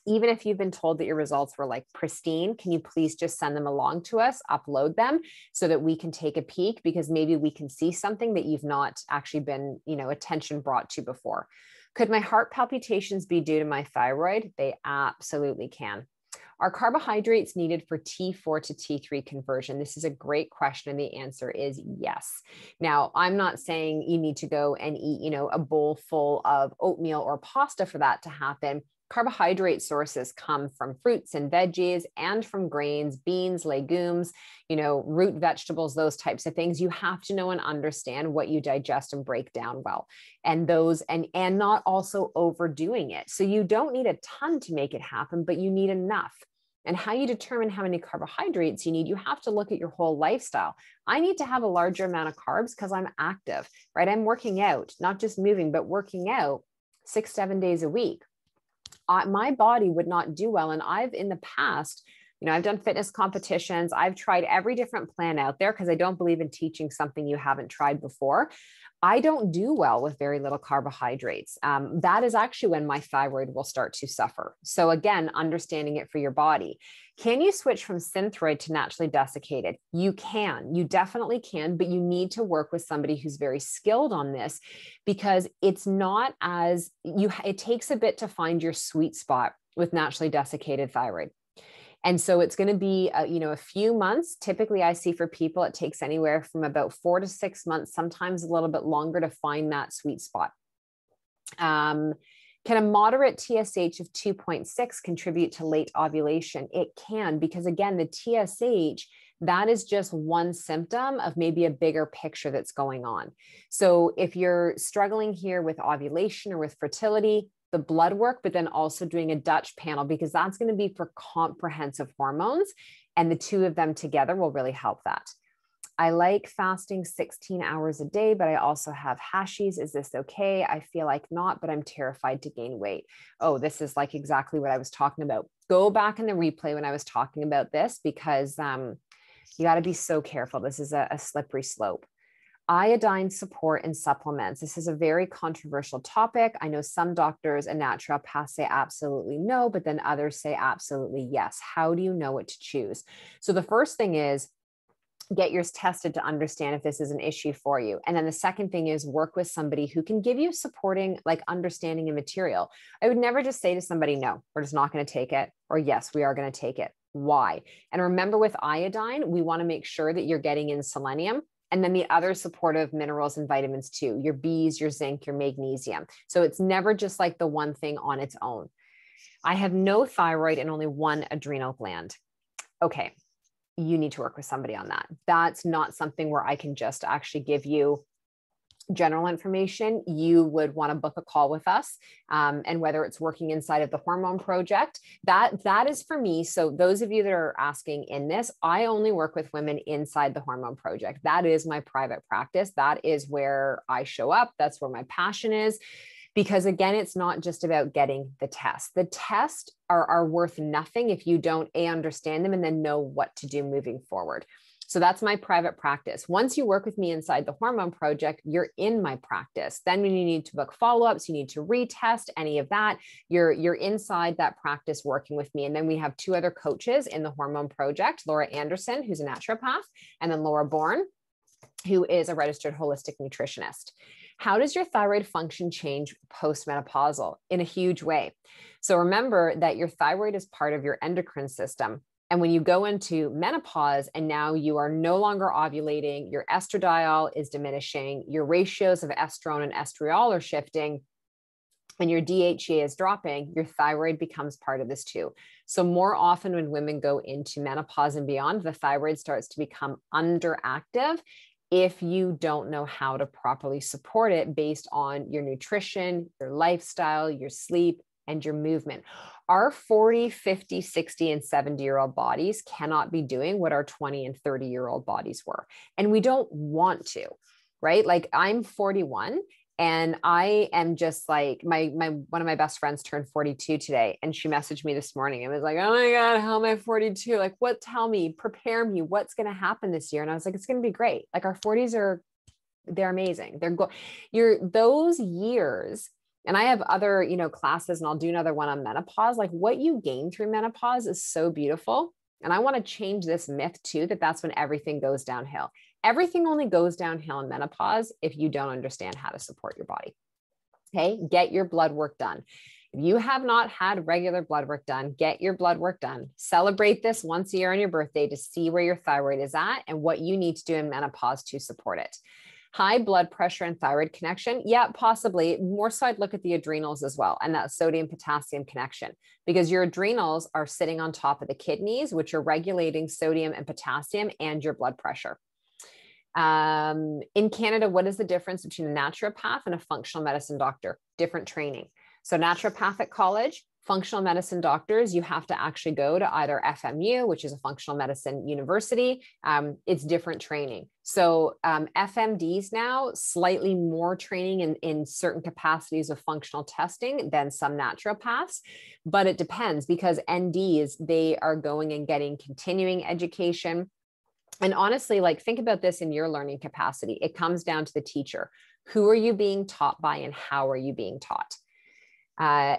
even if you've been told that your results were like pristine, can you please just send them along to us, upload them so that we can take a peek, because maybe we can see something that you've not actually been, attention brought to before. Could my heart palpitations be due to my thyroid? They absolutely can. Are carbohydrates needed for T4 to T3 conversion? This is a great question, and the answer is yes. Now, I'm not saying you need to go and eat, a bowl full of oatmeal or pasta for that to happen. Carbohydrate sources come from fruits and veggies and from grains, beans, legumes, root vegetables, those types of things. You have to know and understand what you digest and break down well, and those, and not also overdoing it. So you don't need a ton to make it happen, but you need enough. And how you determine how many carbohydrates you need, you have to look at your whole lifestyle. I need to have a larger amount of carbs because I'm active, right? I'm working out, not just moving, but working out 6-7 days a week. My body would not do well. And I've in the past, I've done fitness competitions. I've tried every different plan out there because I don't believe in teaching something you haven't tried before. I don't do well with very little carbohydrates. That is actually when my thyroid will start to suffer. So again, understanding it for your body. Can you switch from Synthroid to naturally desiccated? You can, you definitely can, but you need to work with somebody who's very skilled on this, because it's not as it takes a bit to find your sweet spot with naturally desiccated thyroid. And so it's going to be, a few months. Typically I see for people, it takes anywhere from about 4 to 6 months, sometimes a little bit longer to find that sweet spot. Can a moderate TSH of 2.6 contribute to late ovulation? It can, because again, the TSH, that is just one symptom of maybe a bigger picture that's going on. So if you're struggling here with ovulation or with fertility, the blood work, but then also doing a Dutch panel, because that's going to be for comprehensive hormones, and the two of them together will really help that. I like fasting 16 hours a day, but I also have hashies. Is this okay? I feel like not, but I'm terrified to gain weight. Oh, this is like exactly what I was talking about. Go back in the replay when I was talking about this, because you got to be so careful. This is a slippery slope. Iodine support and supplements. This is a very controversial topic. I know some doctors and naturopaths say absolutely no, but then others say absolutely yes. How do you know what to choose? So the first thing is get yours tested to understand if this is an issue for you. And then the second thing is work with somebody who can give you supporting, like understanding and material. I would never just say to somebody, no, we're just not going to take it, or yes, we are going to take it. Why? And remember, with iodine, we want to make sure that you're getting in selenium, and then the other supportive minerals and vitamins too, your Bs, your zinc, your magnesium. So it's never just like the one thing on its own. I have no thyroid and only one adrenal gland. Okay, you need to work with somebody on that. That's not something where I can just actually give you general information. You would want to book a call with us, and whether it's working inside of the Hormone Project, that is for me. So those of you that are asking in this, I only work with women inside the Hormone Project. That is my private practice. That is where I show up. That's where my passion is. Because again, it's not just about getting the test. The tests are worth nothing if you don't understand them and then know what to do moving forward. So that's my private practice. Once you work with me inside the Hormone Project, you're in my practice. Then when you need to book follow-ups, you need to retest any of that, you're inside that practice working with me. And then we have 2 other coaches in the Hormone Project, Laura Anderson, who's a naturopath, and then Laura Bourne, who is a registered holistic nutritionist. How does your thyroid function change postmenopausal? In a huge way. So remember that your thyroid is part of your endocrine system. And when you go into menopause and now you are no longer ovulating, your estradiol is diminishing, your ratios of estrone and estriol are shifting, and your DHEA is dropping, your thyroid becomes part of this too. So more often when women go into menopause and beyond, the thyroid starts to become underactive if you don't know how to properly support it based on your nutrition, your lifestyle, your sleep, and your movement. Our 40, 50, 60, and 70-year-old bodies cannot be doing what our 20 and 30-year-old bodies were. And we don't want to, right? Like I'm 41 And I am just like, one of my best friends turned 42 today. And she messaged me this morning and was like, oh my God, how am I 42? Like, tell me, prepare me, what's going to happen this year? And I was like, it's going to be great. Like our 40s they're amazing. Those years. And I have other, classes, and I'll do another one on menopause. Like what you gain through menopause is so beautiful. And I want to change this myth too, that's when everything goes downhill. Everything only goes downhill in menopause if you don't understand how to support your body. Okay. Get your blood work done. If you have not had regular blood work done, get your blood work done. Celebrate this once a year on your birthday to see where your thyroid is at and what you need to do in menopause to support it. High blood pressure and thyroid connection. Yeah, possibly. More so I'd look at the adrenals as well, and that sodium potassium connection, because your adrenals are sitting on top of the kidneys, which are regulating sodium and potassium and your blood pressure. In Canada, what is the difference between a naturopath and a functional medicine doctor? Different training. So naturopathic college, functional medicine doctors, you have to actually go to either FMU, which is a functional medicine university. It's different training. So FMDs now, slightly more training in certain capacities of functional testing than some naturopaths, but it depends, because NDs, they are going and getting continuing education. And honestly, like think about this in your learning capacity. It comes down to the teacher. Who are you being taught by and how are you being taught?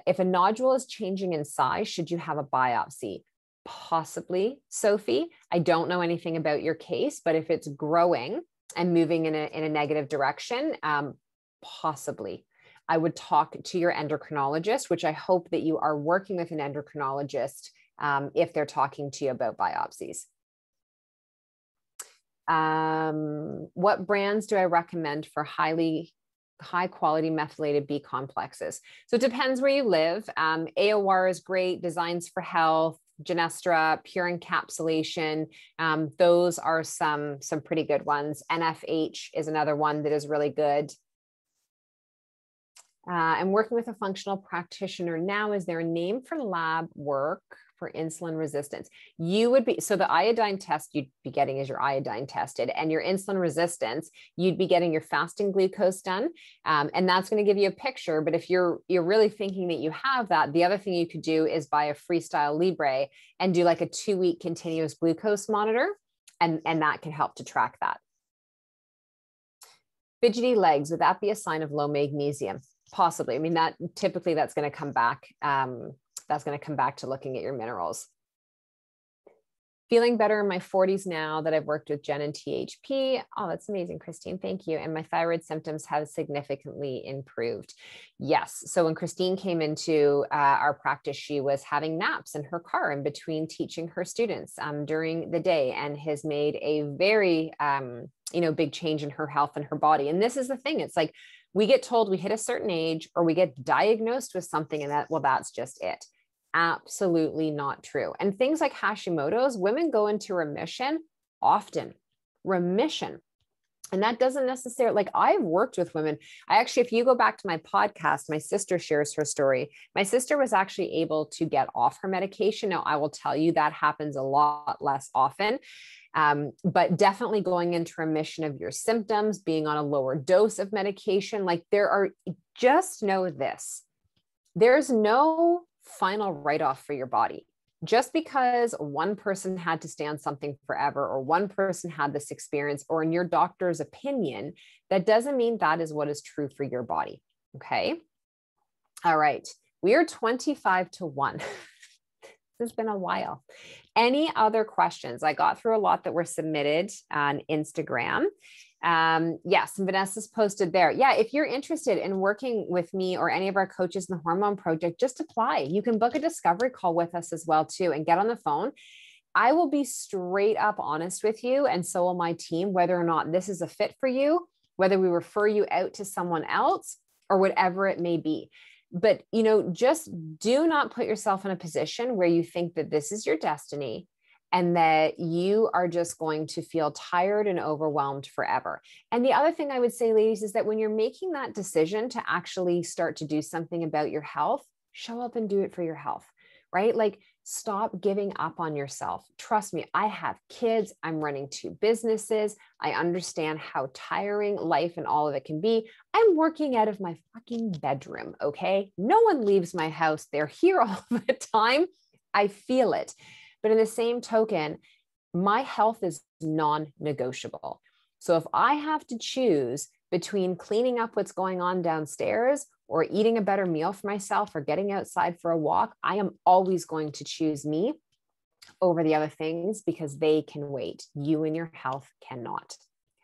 If a nodule is changing in size, should you have a biopsy? Possibly, Sophie. I don't know anything about your case, but if it's growing and moving in a negative direction, possibly. I would talk to your endocrinologist, which I hope that you are working with an endocrinologist if they're talking to you about biopsies. What brands do I recommend for high quality methylated B complexes? So it depends where you live. AOR is great, Designs for Health, Genestra, Pure Encapsulation. Those are some pretty good ones. NFH is another one that is really good. I'm working with a functional practitioner now. Is there a name for lab work for insulin resistance? So the iodine test you'd be getting is your iodine tested, and your insulin resistance, you'd be getting your fasting glucose done. And that's going to give you a picture. But if you're really thinking that you have that, the other thing you could do is buy a Freestyle Libre and do like a 2-week continuous glucose monitor. And that can help to track that. Fidgety legs, would that be a sign of low magnesium? Possibly. I mean, that's going to come back. That's going to come back to looking at your minerals. Feeling better in my 40s now that I've worked with Jen and THP. Oh, that's amazing, Christine. Thank you. And my thyroid symptoms have significantly improved. Yes. So when Christine came into our practice, she was having naps in her car in between teaching her students during the day, and has made a very, big change in her health and her body. And this is the thing. It's like, we get told we hit a certain age, or we get diagnosed with something, and that's just it. Absolutely not true. And things like Hashimoto's, women go into remission often. Remission. And that doesn't necessarily, like, I've worked with women. If you go back to my podcast, my sister shares her story. My sister was actually able to get off her medication. Now, I will tell you that happens a lot less often. But definitely going into remission of your symptoms, being on a lower dose of medication, just know this, there's no final write-off for your body. Just because one person had to stay on something forever, or one person had this experience, or in your doctor's opinion, that doesn't mean that is what is true for your body. Okay. All right. We are 25-1. This has been a while. Any other questions? I got through a lot that were submitted on Instagram. Yes, and Vanessa's posted there. Yeah, if you're interested in working with me or any of our coaches in the Hormone Project, just apply. You can book a discovery call with us as well too, and get on the phone. I will be straight up honest with you, and so will my team, whether or not this is a fit for you, whether we refer you out to someone else or whatever it may be. But, just do not put yourself in a position where you think that this is your destiny and that you are just going to feel tired and overwhelmed forever. And the other thing I would say, ladies, is that when you're making that decision to actually start to do something about your health, show up and do it for your health, right? Like, Stop giving up on yourself. Trust me, I have kids. I'm running 2 businesses. I understand how tiring life and all of it can be. I'm working out of my fucking bedroom, okay? No one leaves my house. They're here all the time. I feel it. But in the same token, my health is non-negotiable. So if I have to choose between cleaning up what's going on downstairs or eating a better meal for myself or getting outside for a walk, I am always going to choose me over the other things because they can wait. You and your health cannot.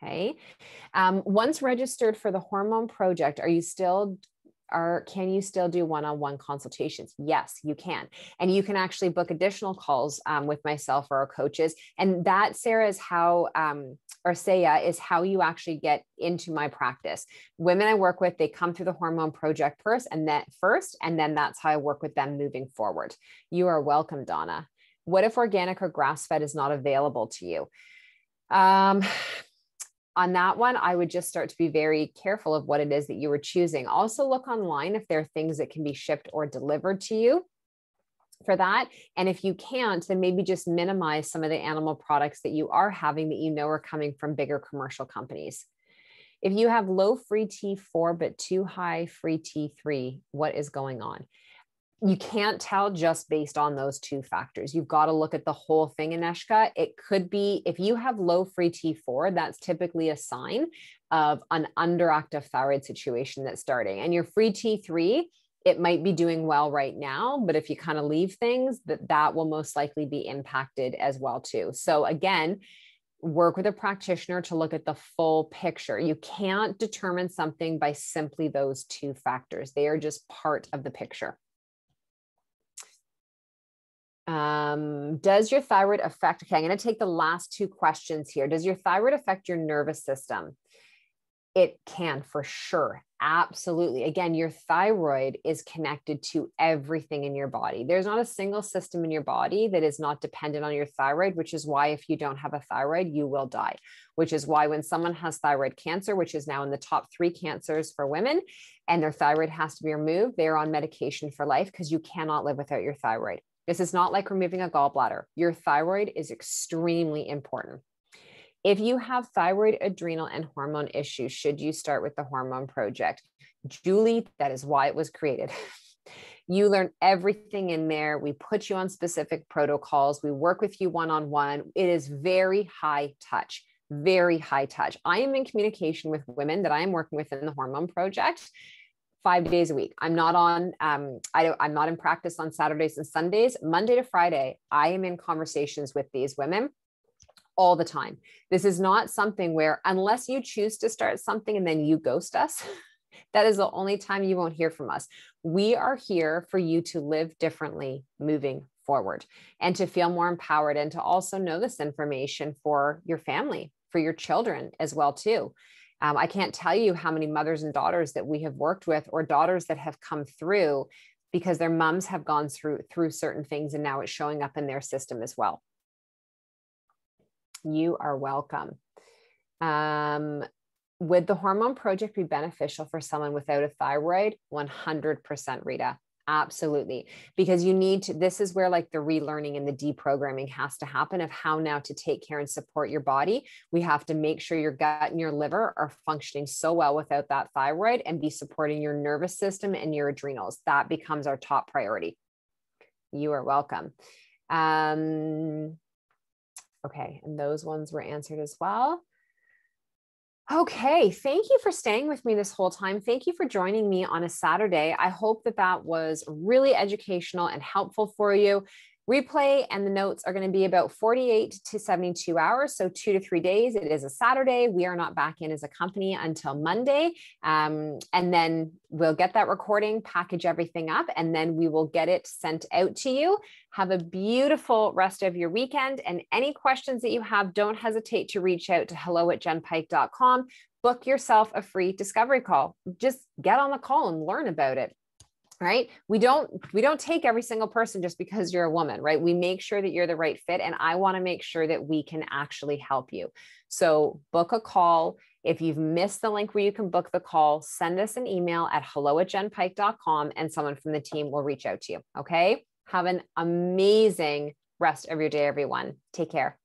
Okay. Once registered for the Hormone Project, can you still do one-on-one consultations? Yes, you can. And you can actually book additional calls with myself or our coaches. And that, Sarah, is how, or Saya, is how you actually get into my practice. Women I work with, they come through the Hormone Project first, and then that's how I work with them moving forward. You are welcome, Donna. What if organic or grass-fed is not available to you? On that one, I would just start to be very careful of what it is that you were choosing. Also look online if there are things that can be shipped or delivered to you for that. And if you can't, then maybe just minimize some of the animal products that you are having that you know are coming from bigger commercial companies. If you have low free T4, but too high free T3, what is going on? You can't tell just based on those 2 factors. You've got to look at the whole thing, Aneshka. It could be, if you have low free T4, that's typically a sign of an underactive thyroid situation that's starting. And your free T3, it might be doing well right now, but if you kind of leave things, that will most likely be impacted as well too. So again, work with a practitioner to look at the full picture. You can't determine something by simply those 2 factors. They are just part of the picture. Does your thyroid affect, okay, I'm going to take the last 2 questions here. Does your thyroid affect your nervous system? It can, for sure. Absolutely. Again, your thyroid is connected to everything in your body. There's not a single system in your body that is not dependent on your thyroid, which is why if you don't have a thyroid, you will die, which is why when someone has thyroid cancer, which is now in the top 3 cancers for women, and their thyroid has to be removed, they're on medication for life because you cannot live without your thyroid. This is not like removing a gallbladder. Your thyroid is extremely important. If you have thyroid, adrenal, and hormone issues, should you start with the Hormone Project? Julie, that is why it was created. You learn everything in there. We put you on specific protocols. We work with you one-on-one. It is very high touch, very high touch. I am in communication with women that I am working with in the Hormone Project 5 days a week. I'm not on, I'm not in practice on Saturdays and Sundays. Monday to Friday, I am in conversations with these women all the time. This is not something where, unless you choose to start something and then you ghost us, that is the only time you won't hear from us. We are here for you to live differently moving forward and to feel more empowered and to also know this information for your family, for your children as well too. I can't tell you how many mothers and daughters that we have worked with, or daughters that have come through because their moms have gone through certain things and now it's showing up in their system as well. You are welcome. Would the Hormone Project be beneficial for someone without a thyroid? 100%, Rita. Absolutely. Because you need to, this is where like the relearning and the deprogramming has to happen of how now to take care and support your body. We have to make sure your gut and your liver are functioning so well without that thyroid and be supporting your nervous system and your adrenals. That becomes our top priority. You are welcome. Okay. And those ones were answered as well. Okay. Thank you for staying with me this whole time. Thank you for joining me on a Saturday. I hope that that was really educational and helpful for you. Replay and the notes are going to be about 48 to 72 hours. So 2 to 3 days. It is a Saturday. We are not back in as a company until Monday. And then we'll get that recording, package everything up, and then we will get it sent out to you. Have a beautiful rest of your weekend. And any questions that you have, don't hesitate to reach out to hello@jenpike.com. Book yourself a free discovery call. Just get on the call and learn about it. Right? We don't take every single person just because you're a woman, right? We make sure that you're the right fit. And I want to make sure that we can actually help you. So book a call. If you've missed the link where you can book the call, send us an email at hello@jenpike.com and someone from the team will reach out to you. Okay. Have an amazing rest of your day, everyone. Take care.